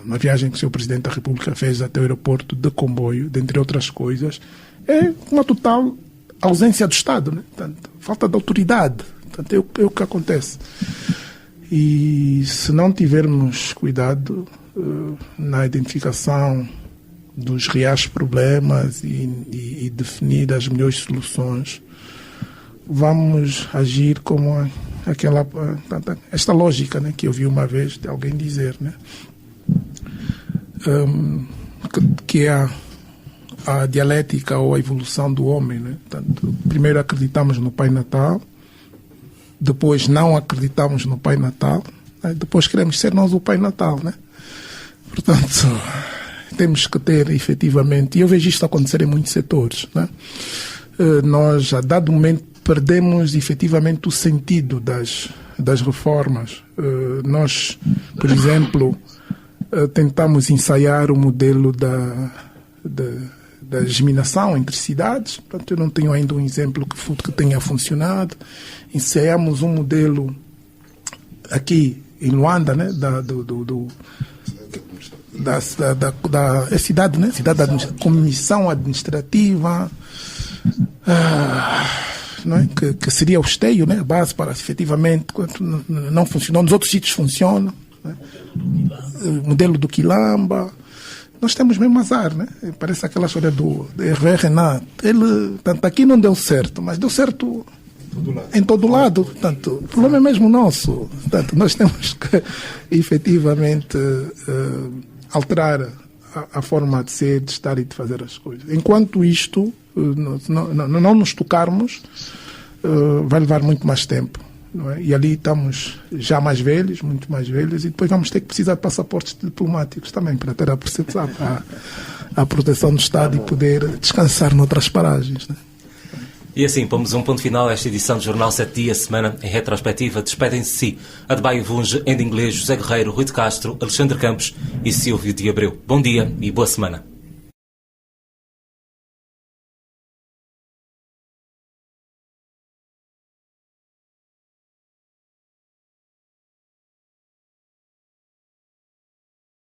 na viagem que o Sr. Presidente da República fez até o aeroporto de comboio, dentre outras coisas, é uma total ausência do Estado, né? Portanto, falta de autoridade. Portanto, é o que acontece. E se não tivermos cuidado na identificação dos reais problemas e definir as melhores soluções, vamos agir como esta lógica, né, que eu vi uma vez de alguém dizer, né, que é a dialética ou a evolução do homem, né? Portanto, primeiro acreditamos no Pai Natal, depois não acreditamos no Pai Natal, né? Depois queremos ser nós o Pai Natal, né? Portanto, temos que ter efetivamente, e eu vejo isto acontecer em muitos setores, né? Nós, a dado momento, perdemos efetivamente o sentido das reformas. Nós, por exemplo, tentamos ensaiar o modelo da geminação entre cidades. Portanto, eu não tenho ainda um exemplo que tenha funcionado. Ensaiamos um modelo aqui em Luanda, né, da cidade, né, comissão administrativa, não é? Que seria o esteio, né, a base para efetivamente, quando não funcionou, nos outros sítios funciona, né? O modelo do Quilamba. Nós temos mesmo azar, né? Parece aquela história do Hervé Renat. Ele, tanto aqui não deu certo, mas deu certo em todo lado. Portanto, o problema é mesmo nosso. Portanto, nós temos que efetivamente alterar a forma de ser, de estar e de fazer as coisas. Enquanto isto não nos tocarmos, vai levar muito mais tempo. Não é? E ali estamos já mais velhos, muito mais velhos, e depois vamos ter que precisar de passaportes diplomáticos também para ter a proteção do Estado e poder descansar noutras paragens, né? E assim, pomos um ponto final a esta edição do Jornal 7 Dias, semana em retrospectiva. Despedem-se de si Adebayo Vunge, Enda Inglês, José Guerreiro, Rui de Castro, Alexandre Campos e Silvio de Abreu. Bom dia e boa semana.